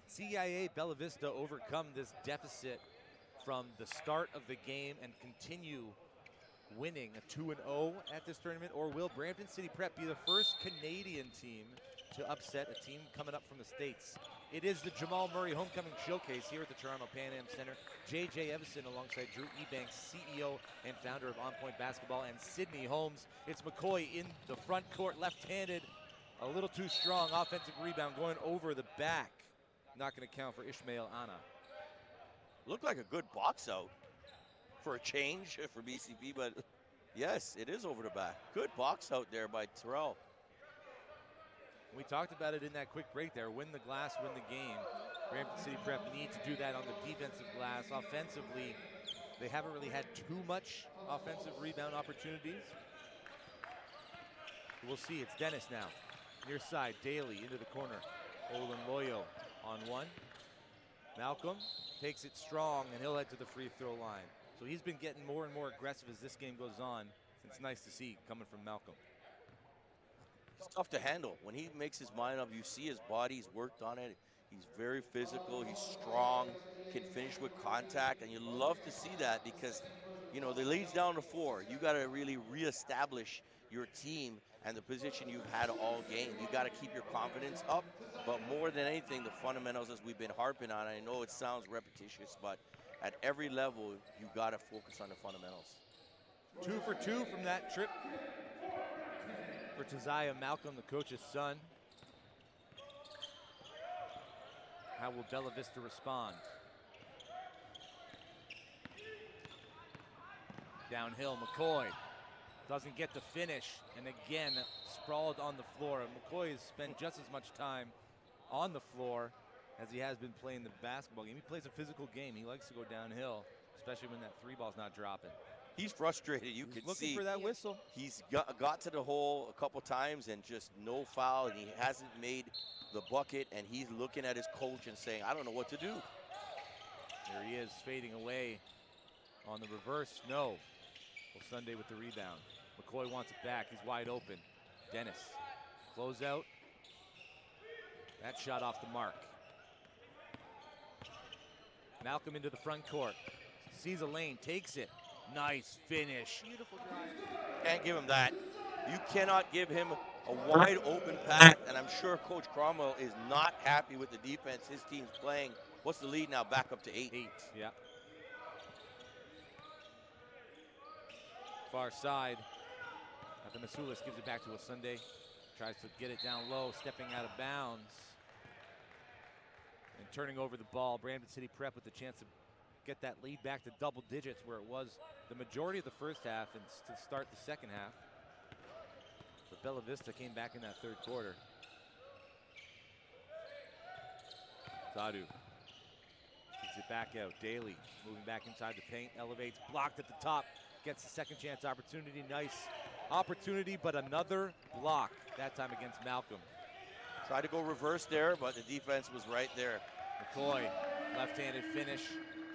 CIA Bella Vista overcome this deficit from the start of the game and continue winning a 2-0 at this tournament? Or will Brampton City Prep be the first Canadian team to upset a team coming up from the States? It is the Jamal Murray Homecoming Showcase here at the Toronto Pan Am Center. JJ Evison alongside Drew Ebanks, CEO and founder of On Point Basketball, and Sydney Holmes. It's McCoy in the front court, left-handed, a little too strong. Offensive rebound going over the back. Not going to count for Ishmael Anna. Looked like a good box out for a change for BCP, but yes, it is over the back. Good box out there by Terrell. We talked about it in that quick break there. Win the glass, win the game. Brampton City Prep need to do that on the defensive glass. Offensively, they haven't really had too much offensive rebound opportunities. We'll see. It's Dennis now. Near side, Daly into the corner. Olavoyo on one. Malcolm takes it strong, and he'll head to the free throw line. So he's been getting more and more aggressive as this game goes on. It's nice to see coming from Malcolm. It's tough to handle. When he makes his mind up, you see his body, he's worked on it. He's very physical, he's strong, can finish with contact, and you love to see that because, you know, the lead's down to 4. You got to really reestablish your team and the position you've had all game. You got to keep your confidence up, but more than anything, the fundamentals, as we've been harping on. I know it sounds repetitious, but at every level, you got to focus on the fundamentals. 2 for 2 from that trip for Taziah Malcolm, the coach's son. How will Bella Vista respond? Downhill, McCoy doesn't get the finish, and again, sprawled on the floor. McCoy has spent just as much time on the floor as he has been playing the basketball game. He plays a physical game. He likes to go downhill, especially when that three ball's not dropping. He's frustrated. You He's can looking see for that whistle. he's got to the hole a couple times and just no foul, and he hasn't made the bucket, and he's looking at his coach and saying, I don't know what to do. There he is, fading away on the reverse. No. Well, Sunday with the rebound. McCoy wants it back. He's wide open. Dennis. Close out. That shot off the mark. Malcolm into the front court. Sees a lane, takes it. Nice finish. Beautiful drive. Can't give him that. You cannot give him a wide open pass, and I'm sure Coach Cromwell is not happy with the defense his team's playing. What's the lead now? Back up to 8. 8, yeah. Far side. Athanasoulis gives it back to Sunday. Tries to get it down low, stepping out of bounds. And turning over the ball. Brampton City Prep with the chance to get that lead back to double digits where it was the majority of the first half and to start the second half. But Bella Vista came back in that third quarter. Sadu kicks it back out. Daly moving back inside the paint, elevates, blocked at the top, gets the second chance opportunity. Nice opportunity, but another block, that time against Malcolm. Tried to go reverse there, but the defense was right there. McCoy, left-handed finish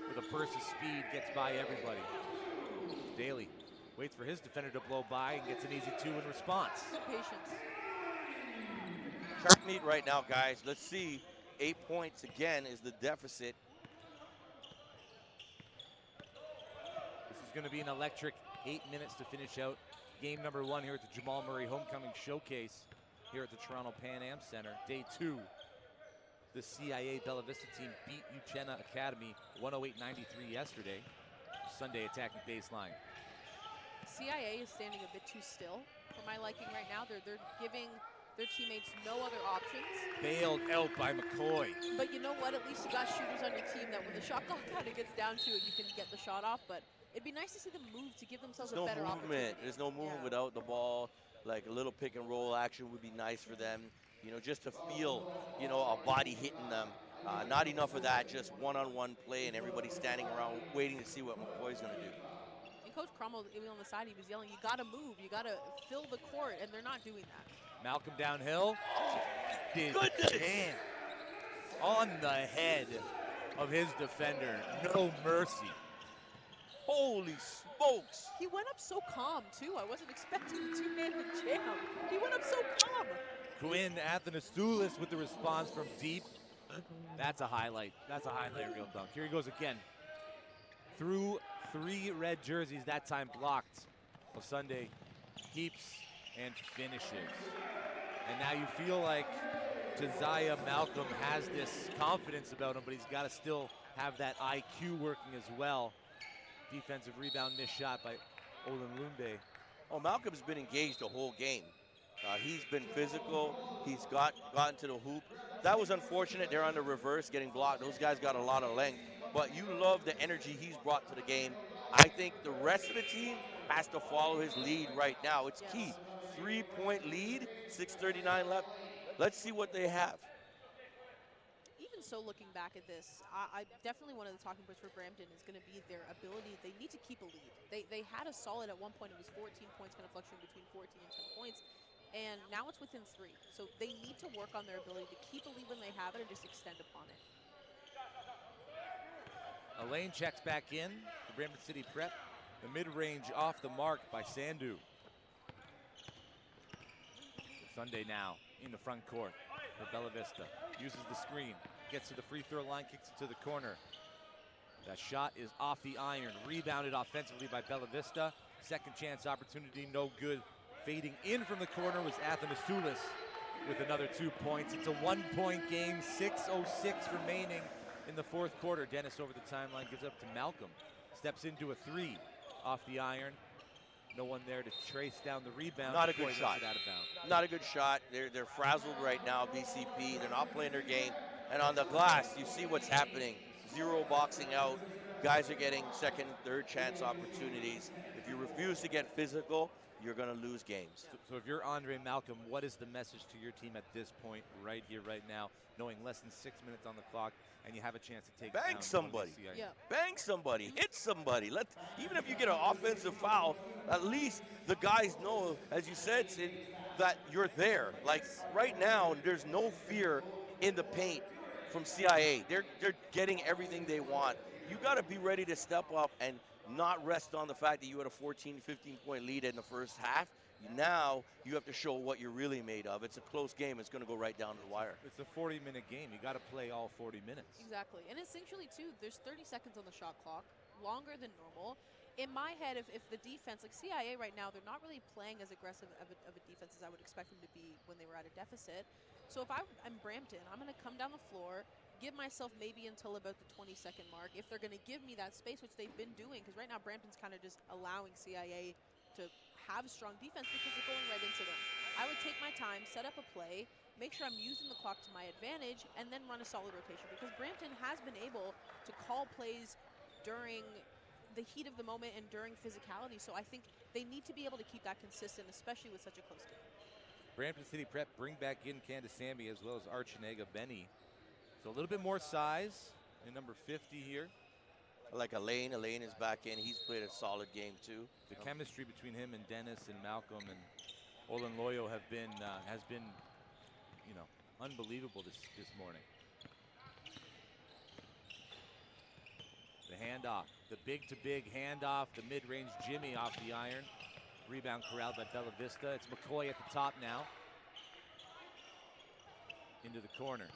with a burst of speed, gets by everybody. Daly waits for his defender to blow by and gets an easy 2 in response. Good patience. Track meet right now, guys. Let's see. 8 points again is the deficit. This is going to be an electric 8 minutes to finish out game number 1 here at the Jamal Murray Homecoming Showcase here at the Toronto Pan Am Center. Day 2. The CIA Bella Vista team beat Uchenna Academy 108-93 yesterday. Sunday attacking baseline. CIA is standing a bit too still for my liking right now. They're giving their teammates no other options. Bailed out by McCoy. But you know what? At least you got shooters on your team that when the shot clock kind of gets down to it, you can get the shot off. But it'd be nice to see them move to give themselves There's a better no movement. opportunity. There's no movement Yeah. without the ball. Like a little pick and roll action would be nice for them. You know, just to feel, you know, a body hitting them. Not enough of that, just one-on-one play and everybody standing around waiting to see what McCoy's going to do. And Coach Cromwell, even on the side, he was yelling, you got to move, you got to fill the court, and they're not doing that. Malcolm downhill. Did Goodness. jam on the head of his defender. No mercy. Holy smokes. He went up so calm, too. I wasn't expecting a two-handed jam. He went up so calm. Quinn Athanasoulis with the response from deep. That's a highlight. That's a highlight reel dunk. Here he goes again. Through 3 red jerseys, that time blocked. Well, Sunday keeps and finishes. And now you feel like Josiah Malcolm has this confidence about him, but he's got to still have that IQ working as well. Defensive rebound, missed shot by Olin Lumbe. Oh, Malcolm's been engaged the whole game. He's been physical. He's gotten to the hoop. That was unfortunate. They're on the reverse, getting blocked. Those guys got a lot of length. But you love the energy he's brought to the game. I think the rest of the team has to follow his lead right now. It's key. 3-point lead, 6:39 left. Let's see what they have. Even so, looking back at this, I definitely one of the talking points for Brampton is going to be their ability. They need to keep a lead. They had a solid at one point. It was 14 points, kind of fluctuating between 14 and 10 points. And now it's within 3. So they need to work on their ability to keep a lead when they have it and just extend upon it. Elaine checks back in. The Brampton City Prep. The mid-range off the mark by Sandu. Sunday now in the front court for Bella Vista. Uses the screen. Gets to the free throw line. Kicks it to the corner. That shot is off the iron. Rebounded offensively by Bella Vista. Second chance opportunity. No good. Fading in from the corner was Athanasoulis with another 2 points. It's a 1-point game. 6:06 remaining in the fourth quarter. Dennis over the timeline, gives up to Malcolm. Steps into a 3 off the iron. No one there to trace down the rebound. Not a good shot. Out of bounds. Not a good shot. They're frazzled right now, BCP. They're not playing their game. And on the glass, you see what's happening. 0 boxing out. Guys are getting second, third chance opportunities. If you refuse to get physical, you're going to lose games. So if you're Andre Malcolm, what is the message to your team at this point, right here, right now, knowing less than 6 minutes on the clock, and you have a chance to take Bang down somebody. CIA? Yeah. Bang somebody, hit somebody. Even if you get an offensive foul, at least the guys know, as you said, Sid, that you're there. Like right now, there's no fear in the paint from CIA. They're getting everything they want. You got to be ready to step up and not rest on the fact that you had a 14, 15-point lead in the first half. Now you have to show what you're really made of. It's a close game. It's going to go right down to the wire. It's a 40-minute game. You got to play all 40 minutes. Exactly. And essentially, too, there's 30 seconds on the shot clock, longer than normal. In my head, if the defense, like CIA right now, they're not really playing as aggressive of a defense as I would expect them to be when they were at a deficit. So if I'm Brampton, I'm going to come down the floor, give myself maybe until about the 20-second mark. If they're going to give me that space, which they've been doing, because right now Brampton's kind of just allowing CIA to have strong defense because they're going right into them. I would take my time, set up a play, make sure I'm using the clock to my advantage, and then run a solid rotation, because Brampton has been able to call plays during the heat of the moment and during physicality, so I think they need to be able to keep that consistent, especially with such a close game. Brampton City Prep bring back in Candace Samby as well as Archinega Benny. So a little bit more size in number 50 here. I like Elaine. Elaine is back in. He's played a solid game too. The chemistry between him and Dennis and Malcolm and Olin Loyo has been, you know, unbelievable this morning. The handoff, the big-to-big handoff, the mid-range Jimmy off the iron. Rebound corralled by Bella Vista. It's McCoy at the top now. Into the corner.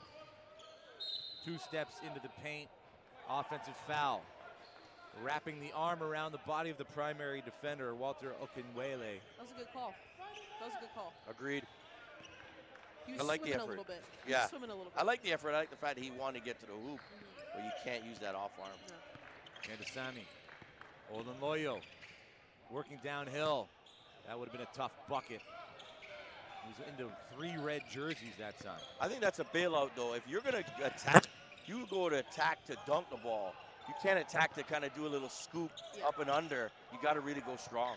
2 steps into the paint. Offensive foul. Wrapping the arm around the body of the primary defender, Walter Okinwele. That was a good call. That was a good call. Agreed. He was I like the swimming a effort. little bit. He Yeah. was swimming a little bit. I like the effort. I like the fact that he wanted to get to the hoop, but you can't use that off arm. No. Kandasamy. Olin Loyo working downhill. That would have been a tough bucket. He was into 3 red jerseys that time. I think that's a bailout, though. If you're going to attack, you go to attack to dunk the ball. You can't attack to kind of do a little scoop up and under. You got to really go strong.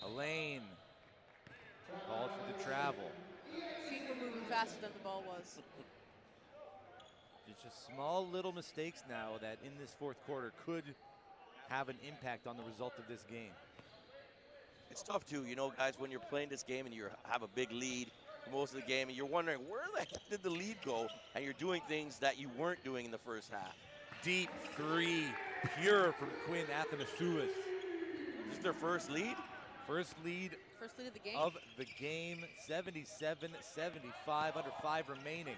Elaine called for the travel. Feet were moving faster than the ball was. It's just small little mistakes now that in this fourth quarter could have an impact on the result of this game. It's tough, too, you know, guys, when you're playing this game and you have a big lead for most of the game, and you're wondering, where the heck did the lead go? And you're doing things that you weren't doing in the first half. Deep 3, pure from Quinn Athanasioulis. This is their first lead? First lead of the game. 77-75, under 5 remaining.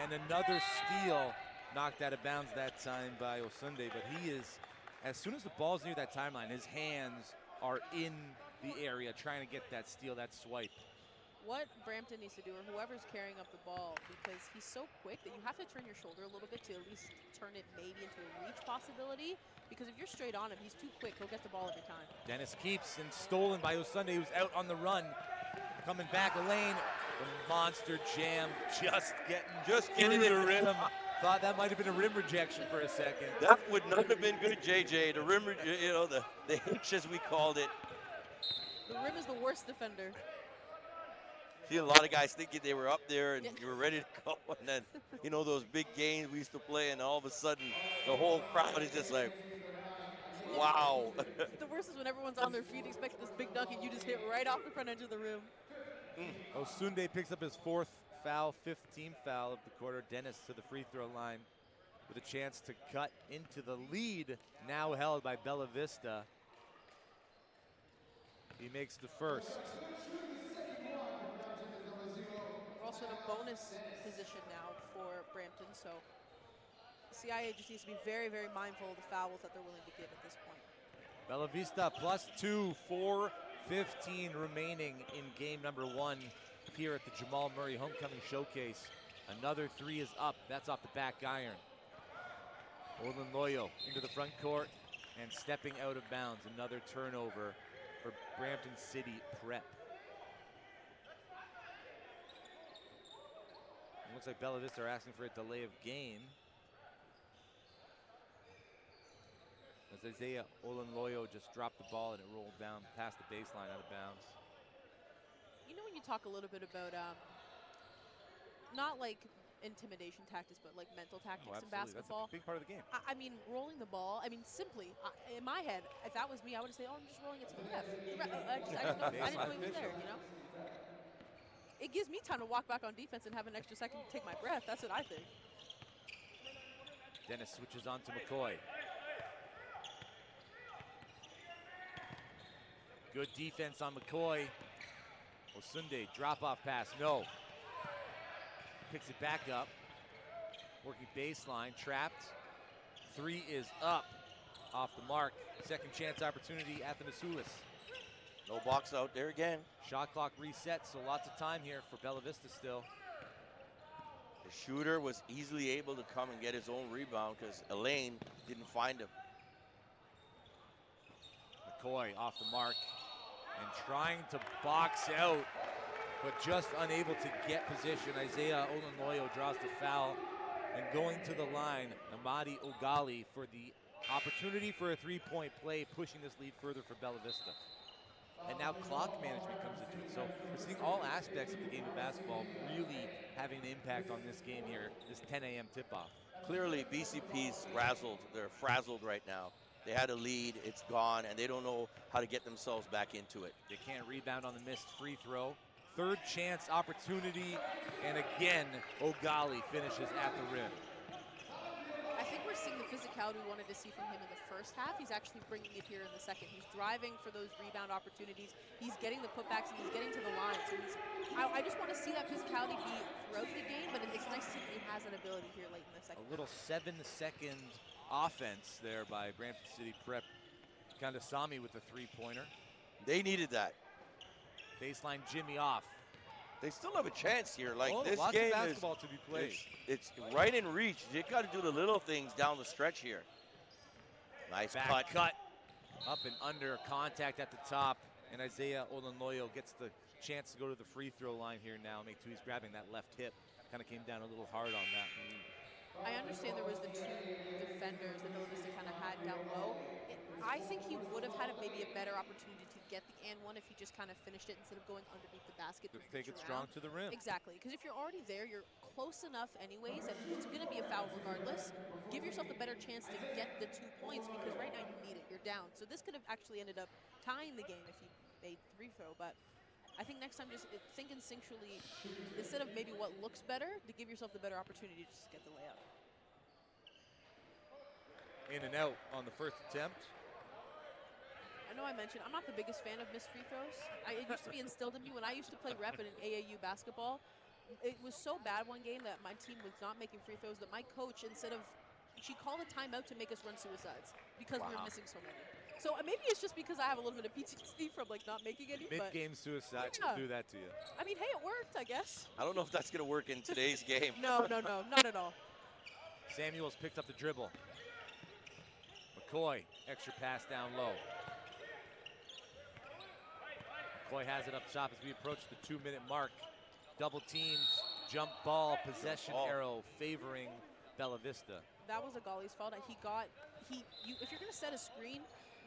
And another steal knocked out of bounds that time by Osunde, but he is, as soon as the ball's near that timeline, his hands are in the area trying to get that steal, that swipe. What Brampton needs to do, or whoever's carrying up the ball, because he's so quick that you have to turn your shoulder a little bit to at least turn it maybe into a reach possibility, because if you're straight on him, he's too quick. He'll get the ball every time. Dennis keeps, and stolen by Osunde, who's out on the run. Coming back, Elaine, the monster jam, just getting it. The rim. Thought that might have been a rim rejection for a second. That would not have been good, JJ. The rim, you know, the hitch, as we called it. The rim is the worst defender. See a lot of guys thinking they were up there and you were ready to go, and then, you know, those big games we used to play, and all of a sudden the whole crowd is just like, wow. The worst is when everyone's on their feet expecting this big dunk and you just hit right off the front edge of the rim. Osunde picks up his 4th foul, 5th team foul of the quarter. Dennis to the free throw line with a chance to cut into the lead, now held by Bella Vista. He makes the first. We're also in a bonus position now for Brampton, so CIA just needs to be very, very mindful of the fouls that they're willing to give at this point. Bella Vista +2, 4:15 remaining in game number 1 here at the Jamal Murray Homecoming Showcase. Another 3 is up. That's off the back iron. Olin Loyo into the front court and stepping out of bounds. Another turnover for Brampton City Prep. It looks like Bella Vista are asking for a delay of game. as Isaiah Olenloyo just dropped the ball and it rolled down past the baseline out of bounds. You know, when you talk a little bit about not like intimidation tactics, but like mental tactics in Absolutely. That's basketball. a big part of the game. I mean, rolling the ball. I mean, simply in my head, if that was me, I would have said, "Oh, I'm just rolling it to the ref." I didn't know he was there. You know, it gives me time to walk back on defense and have an extra second to take my breath. That's what I think. Dennis switches on to McCoy. Good defense on McCoy. Osunde, drop-off pass, no. Picks it back up. Working baseline, trapped. Three is up, off the mark. Second chance opportunity at the Masulis. No box out there again. Shot clock resets, so lots of time here for Bella Vista still. The shooter was easily able to come and get his own rebound because Elaine didn't find him. McCoy off the mark and trying to box out, but just unable to get position. Isaiah Olenloyo draws the foul, and going to the line, Amadi Ogali for the opportunity for a three-point play, pushing this lead further for Bella Vista. And now clock management comes into it. So we're seeing all aspects of the game of basketball really having an impact on this game here, this 10 a.m. tip-off. Clearly, BCP's razzled. They're frazzled right now. They had a lead, it's gone, and they don't know how to get themselves back into it. They can't rebound on the missed free throw. Third chance opportunity, and again, Ogali finishes at the rim. I think we're seeing the physicality we wanted to see from him in the first half. He's actually bringing it here in the second. He's driving for those rebound opportunities. He's getting the putbacks, and he's getting to the line. So I just want to see that physicality be throughout the game, but it's nice to see that he has that ability here late in the second. A little 7-second offense there by Brampton City Prep. Kandasamy with the three-pointer. They needed that. Baseline Jimmy off. They still have a chance here. Like this lots game of basketball to be played. It's right in reach. You got to do the little things down the stretch here. Nice cut. Up and under, contact at the top, and Isaiah Olenloyo gets the chance to go to the free throw line here now. Make two, he's grabbing that left hip. Kind of came down a little hard on that. I understand there was the two defenders that Bella Vista kind of had down low. I think he would have had maybe a better opportunity to get the and one if he just kind of finished it instead of going underneath the basket. Just take it strong to the rim. Exactly, because if you're already there, you're close enough anyways, and it's going to be a foul regardless. Give yourself a better chance to get the 2 points because right now you need it. You're down. So this could have actually ended up tying the game if you made the free throw, but I think next time just think instinctually, instead of maybe what looks better, to give yourself the better opportunity to just get the layup. In and out on the first attempt. I know I mentioned I'm not the biggest fan of missed free throws. It used to be instilled in me when I used to play rep in AAU basketball. It was so bad one game that my team was not making free throws that my coach, she called a timeout to make us run suicides because we were missing so many. So maybe it's just because I have a little bit of PTSD from like not making any. Mid-game suicide will do that to you. I mean, hey, it worked, I guess. I don't know if that's going to work in today's game. No, not at all. Samuels picked up the dribble. McCoy, extra pass down low. McCoy has it up top as we approach the 2-minute mark. Double teams, jump ball, possession arrow favoring Bella Vista. That was Agali's fault. If you're going to set a screen,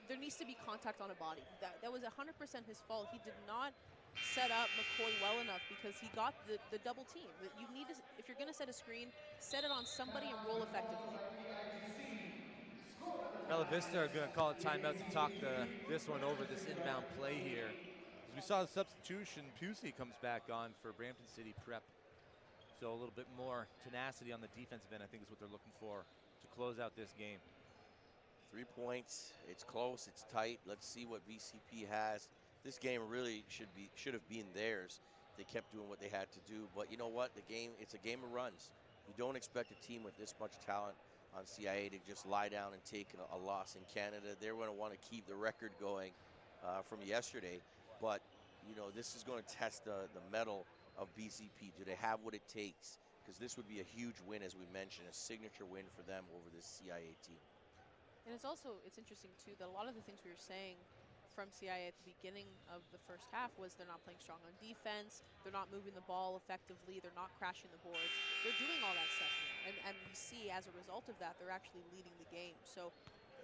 there needs to be contact on a body. That was 100% his fault. He did not set up McCoy well enough because he got the double team. You need to, if you're going to set a screen, set it on somebody and roll effectively. Bella Vista are going to call a timeout to talk this one over, this inbound play here. As we saw the substitution, Pusey comes back on for Brampton City Prep. So a little bit more tenacity on the defensive end, I think, is what they're looking for to close out this game. 3 points. It's close. It's tight. Let's see what BCP has. This game really should have been theirs. They kept doing what they had to do. But you know what? It's a game of runs. You don't expect a team with this much talent on CIA to just lie down and take a loss in Canada. They're going to want to keep the record going from yesterday. But, you know, this is going to test the mettle of BCP. Do they have what it takes? Because this would be a huge win, as we mentioned, a signature win for them over this CIA team. And it's interesting, too, that a lot of the things we were saying from CIA at the beginning of the first half was they're not playing strong on defense, they're not moving the ball effectively, they're not crashing the boards. They're doing all that stuff now. And we see, as a result of that, they're actually leading the game. So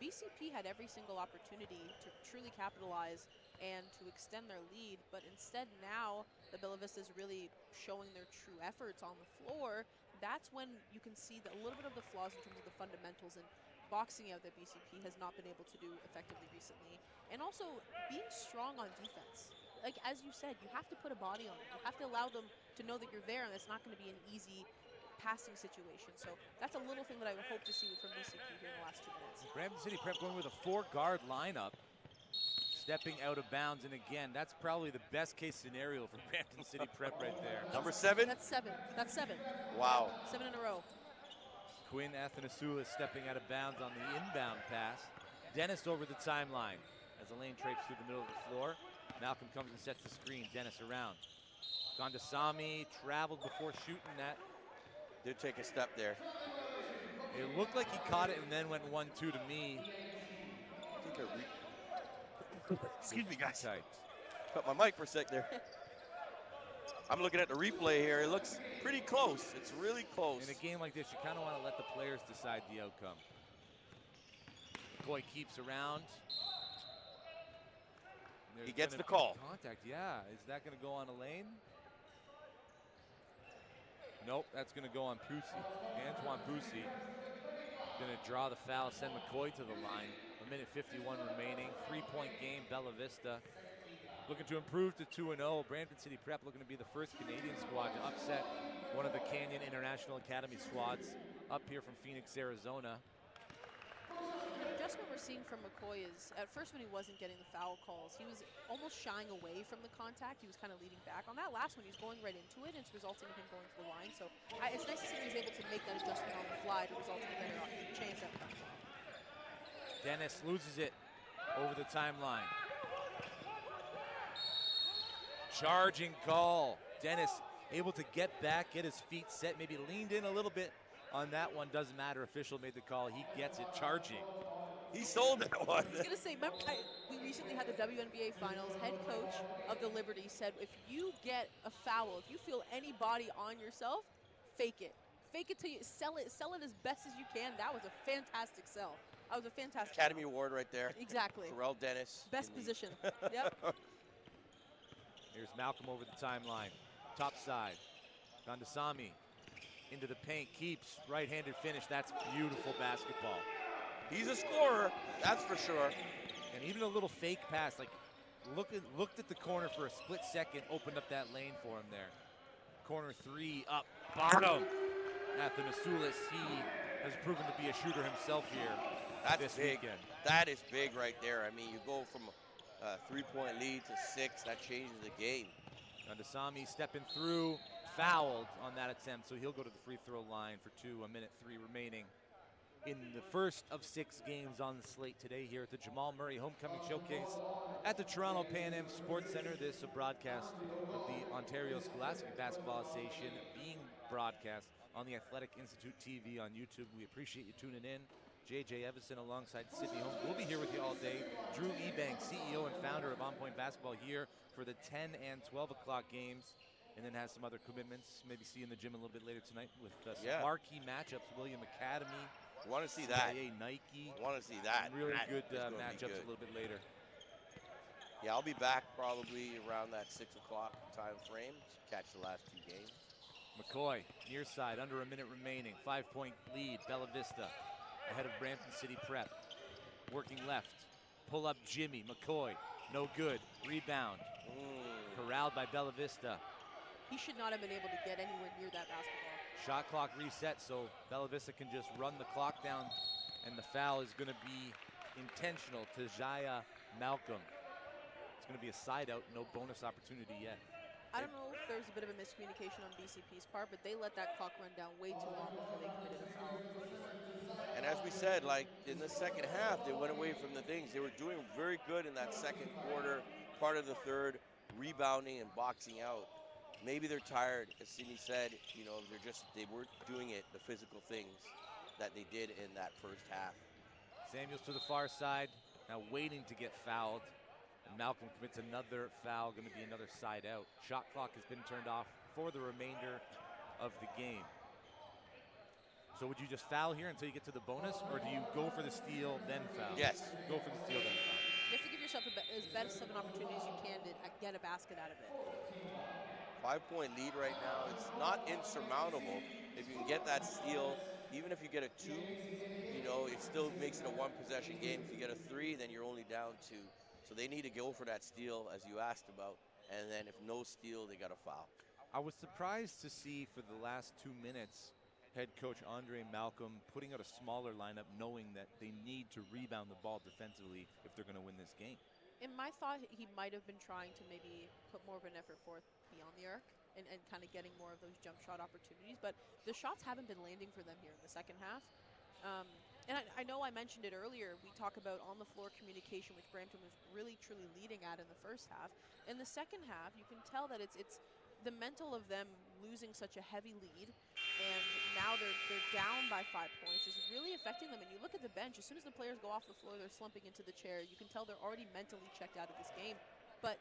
BCP had every single opportunity to truly capitalize and to extend their lead, but instead now the Bella Vista is really showing their true efforts on the floor. That's when you can see a little bit of the flaws in terms of the fundamentals and boxing out that BCP has not been able to do effectively recently. And also being strong on defense. Like, as you said, you have to put a body on them. You have to allow them to know that you're there, and it's not going to be an easy passing situation. So that's a little thing that I would hope to see from BCP here in the last 2 minutes. Brampton City Prep going with a 4-guard lineup, stepping out of bounds. And again, that's probably the best case scenario for Brampton City Prep right there. Number 7? That's 7. That's 7. Wow. 7 in a row. Quinn Athanasoulis stepping out of bounds on the inbound pass. Dennis over the timeline as the lane traipses through the middle of the floor. Malcolm comes and sets the screen. Dennis around. Gondasamy traveled before shooting that. Did take a step there. It looked like he caught it and then went 1-2 to me. Excuse me, guys. Tight. Cut my mic for a sec there. I'm looking at the replay here. It looks pretty close. It's really close. In a game like this, you kind of want to let the players decide the outcome. McCoy keeps around. He gets the call. Contact, yeah. Is that going to go on a lane? Nope, that's going to go on Pusey. Antoine Pusey going to draw the foul, send McCoy to the line. 1:51 remaining. 3-point game, Bella Vista. Looking to improve to 2-0. Brampton City Prep looking to be the first Canadian squad to upset one of the Canyon International Academy squads up here from Phoenix, Arizona. The adjustment we're seeing from McCoy is, at first when he wasn't getting the foul calls, he was almost shying away from the contact. He was kind of leading back. On that last one, he's going right into it, and it's resulting in him going to the line. So it's nice to see that he's able to make that adjustment on the fly to result in a better chance at the shot. Dennis loses it over the timeline. Charging call. Dennis able to get back, get his feet set, maybe leaned in a little bit on that one. Doesn't matter. Official made the call. He gets it charging. He sold that one. I was going to say, remember, we recently had the WNBA Finals. Head coach of the Liberty said, if you get a foul, if you feel any body on yourself, fake it. Fake it till you sell it as best as you can. That was a fantastic sell. That was a fantastic Academy sell. Award right there. Exactly. Terrell Dennis. Best position. Yep. Here's Malcolm over the timeline. Top side. Gondasamy into the paint. Keeps right-handed finish. That's beautiful basketball. He's a scorer, that's for sure. And even a little fake pass, like looked at the corner for a split second, opened up that lane for him there. Corner 3 up, bottom. Athanasoulis, he has proven to be a shooter himself here. That's this big. weekend. That is big right there. I mean, you go from a 3-point lead to 6. That changes the game. Gondasamy stepping through, fouled on that attempt, so he'll go to the free throw line for 2. 1:03 remaining in the first of 6 games on the slate today here at the Jamal Murray Homecoming Showcase at the Toronto Pan Am Sports Centre. This is a broadcast of the Ontario Scholastic Basketball Association being broadcast on the Athletic Institute TV on YouTube. We appreciate you tuning in. JJ Everson alongside Sydney Holmes. We'll be here with you all day. Drew Ebanks, CEO and founder of On Point Basketball, here for the 10 and 12 o'clock games, and then has some other commitments. Maybe see you in the gym a little bit later tonight with some marquee matchups. William Academy. Want to see CIA, that. Nike. Want to see that. Some really that good matchups a little bit later. Yeah, I'll be back probably around that 6 o'clock time frame to catch the last 2 games. McCoy, near side, under a minute remaining. 5-point lead, Bella Vista ahead of Brampton City Prep. Working left, pull up Jimmy, McCoy, no good. Rebound, corralled by Bella Vista. He should not have been able to get anywhere near that basketball. Shot clock reset, so Bella Vista can just run the clock down, and the foul is going to be intentional to Jaya Malcolm. It's going to be a side out, no bonus opportunity yet. I don't know if there's a bit of a miscommunication on BCP's part, but they let that clock run down way too long before they committed a foul. And as we said, like in the second half, they went away from the things. They were doing very good in that second quarter, part of the third, rebounding and boxing out. Maybe they're tired, as Sydney said, you know, they weren't doing it, the physical things that they did in that first half. Samuels to the far side, now waiting to get fouled. And Malcolm commits another foul, going to be another side out. Shot clock has been turned off for the remainder of the game. So would you just foul here until you get to the bonus, or do you go for the steal, then foul? Yes. Go for the steal, then foul. You have to give yourself as best of an opportunity as you can to get a basket out of it. 5-point lead right now. It's not insurmountable. If you can get that steal, even if you get a 2, it still makes it a 1-possession game. If you get a 3, then you're only down 2. So they need to go for that steal, as you asked about. And then if no steal, they got to foul. I was surprised to see for the last 2 minutes head coach Andre Malcolm putting out a smaller lineup, knowing that they need to rebound the ball defensively if they're going to win this game. In my thought, he might have been trying to maybe put more of an effort forth beyond the arc and kind of getting more of those jump shot opportunities. But the shots haven't been landing for them here in the second half. And I know I mentioned it earlier. We talk about on-the-floor communication, which Brampton was really, truly leading at in the first half. In the second half, you can tell that it's the mental of them losing such a heavy lead, and now they're down by 5 points is really affecting them. And you look at the bench, as soon as the players go off the floor, they're slumping into the chair. You can tell they're already mentally checked out of this game. But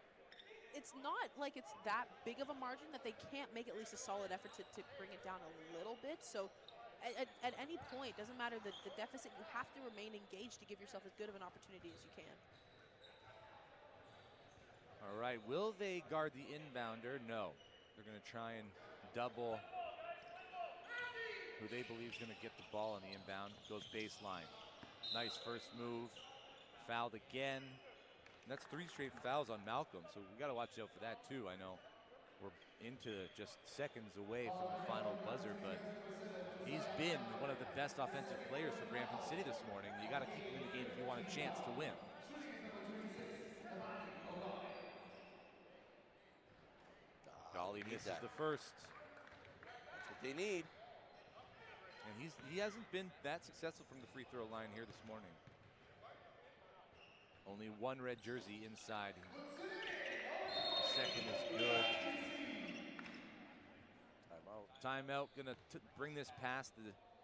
it's not like it's that big of a margin that they can't make at least a solid effort to bring it down a little bit. So at any point, doesn't matter the deficit, you have to remain engaged to give yourself as good of an opportunity as you can. All right, will they guard the inbounder? No. They're going to try and double who they believe is going to get the ball on the inbound. Goes baseline. Nice first move. Fouled again. And that's 3 straight fouls on Malcolm, so we got to watch out for that too. I know we're into just seconds away from the final buzzer, but he's been one of the best offensive players for Brampton City this morning. You got to keep him in the game if you want a chance to win. Golly misses the first. That's what they need. And he hasn't been that successful from the free throw line here this morning. Only 1 red jersey inside. The second is good. Timeout. Timeout, gonna bring this past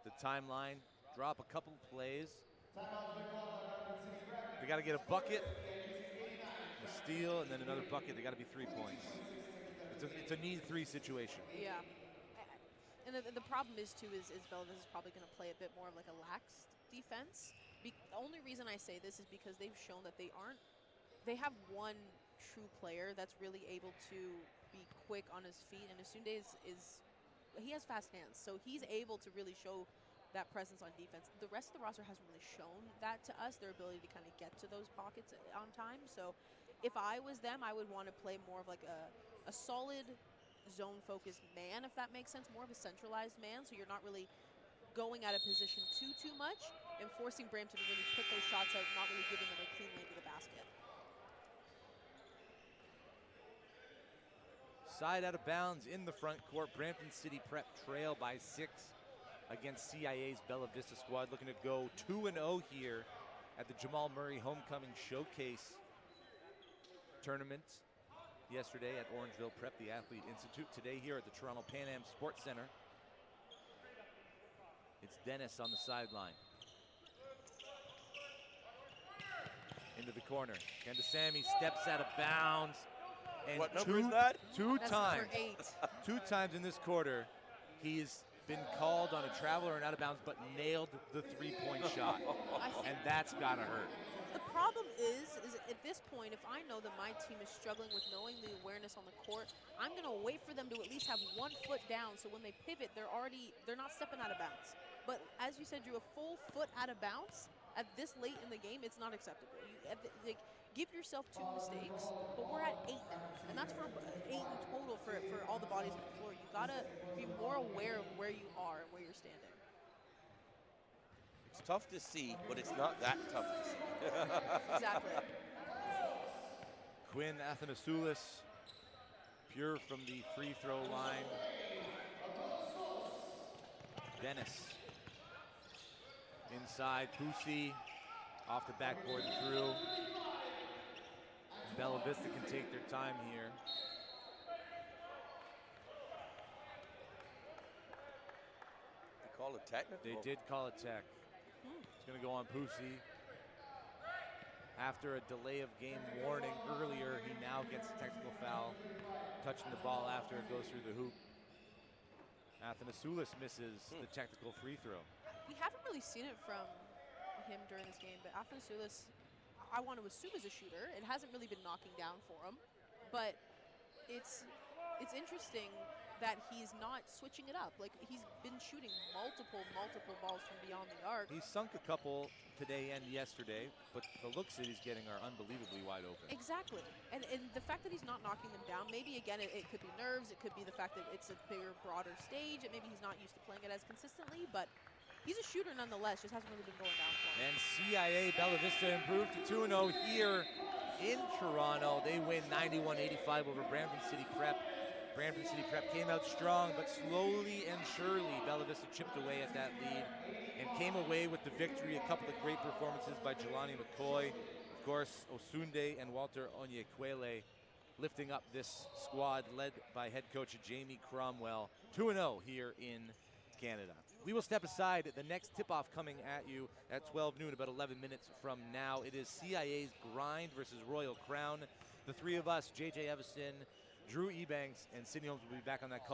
the timeline. Drop a couple of plays. They gotta get a bucket, a steal, and then another bucket. They gotta be 3 points. It's a need 3 situation. Yeah. And the problem is, too, is Bellavis is probably going to play a bit more of like a lax defense. The only reason I say this is because they've shown that they have one true player that's really able to be quick on his feet, and Asunde he has fast hands, so he's able to really show that presence on defense. The rest of the roster hasn't really shown that to us, their ability to kind of get to those pockets on time. So if I was them, I would want to play more of like a solid zone-focused man, if that makes sense, more of a centralized man, so you're not really going out of position too much and forcing Brampton to really put those shots out, not really giving them a clean lane to the basket. Side out of bounds in the front court. Brampton City Prep trail by 6 against CIA's Bella Vista squad, looking to go 2-0 here at the Jamal Murray Homecoming Showcase tournament. Yesterday at Orangeville Prep, the Athlete Institute. Today here at the Toronto Pan Am Sports Center. It's Dennis on the sideline. Into the corner. Kandasamy steps out of bounds. And what number is that? That's number 8. 2 times in this quarter, he's been called on a travel or an out of bounds, but nailed the 3-point shot. And that's gotta hurt. The problem is at this point, if I know that my team is struggling with knowing the awareness on the court, I'm going to wait for them to at least have 1 foot down, so when they pivot, they're not stepping out of bounds. But as you said, Drew, a full foot out of bounds at this late in the game, it's not acceptable. Give yourself 2 mistakes, but we're at 8 now, and that's for 8 in total for all the bodies on the floor. You got to be more aware of where you are and where you're standing. It's tough to see, but it's not that tough to see. Exactly. Quinn Athanasoulis, pure from the free throw line. Dennis. Inside, Pusi off the backboard and through. Bella Vista can take their time here. They call it technical. They did call it tech. It's going to go on Pusi. After a delay of game warning earlier, he now gets a technical foul, touching the ball after it goes through the hoop. Athanasoulis misses the technical free throw. We haven't really seen it from him during this game, but Athanasoulis, I want to assume is a shooter. It hasn't really been knocking down for him, but it's interesting that he's not switching it up. Like, he's been shooting multiple balls from beyond the arc. He's sunk a couple today and yesterday, but the looks that he's getting are unbelievably wide open. Exactly. And the fact that he's not knocking them down, maybe, again, it could be nerves. It could be the fact that it's a bigger, broader stage, and maybe he's not used to playing it as consistently, but he's a shooter nonetheless, just hasn't really been going down for him. And CIA Bella Vista improved to 2-0 here in Toronto. They win 91-85 over Brampton City Prep. Brampton City Prep came out strong, but slowly and surely Bella Vista chipped away at that lead and came away with the victory. A couple of great performances by Jelani McCoy. Of course, Osunde and Walter Onyekwele lifting up this squad led by head coach Jamie Cromwell. 2-0 here in Canada. We will step aside. The next tip-off coming at you at 12 noon, about 11 minutes from now. It is CIA's Grind versus Royal Crown. The three of us, JJ Evison, Drew Ebanks, and Sidney Holmes will be back on that call.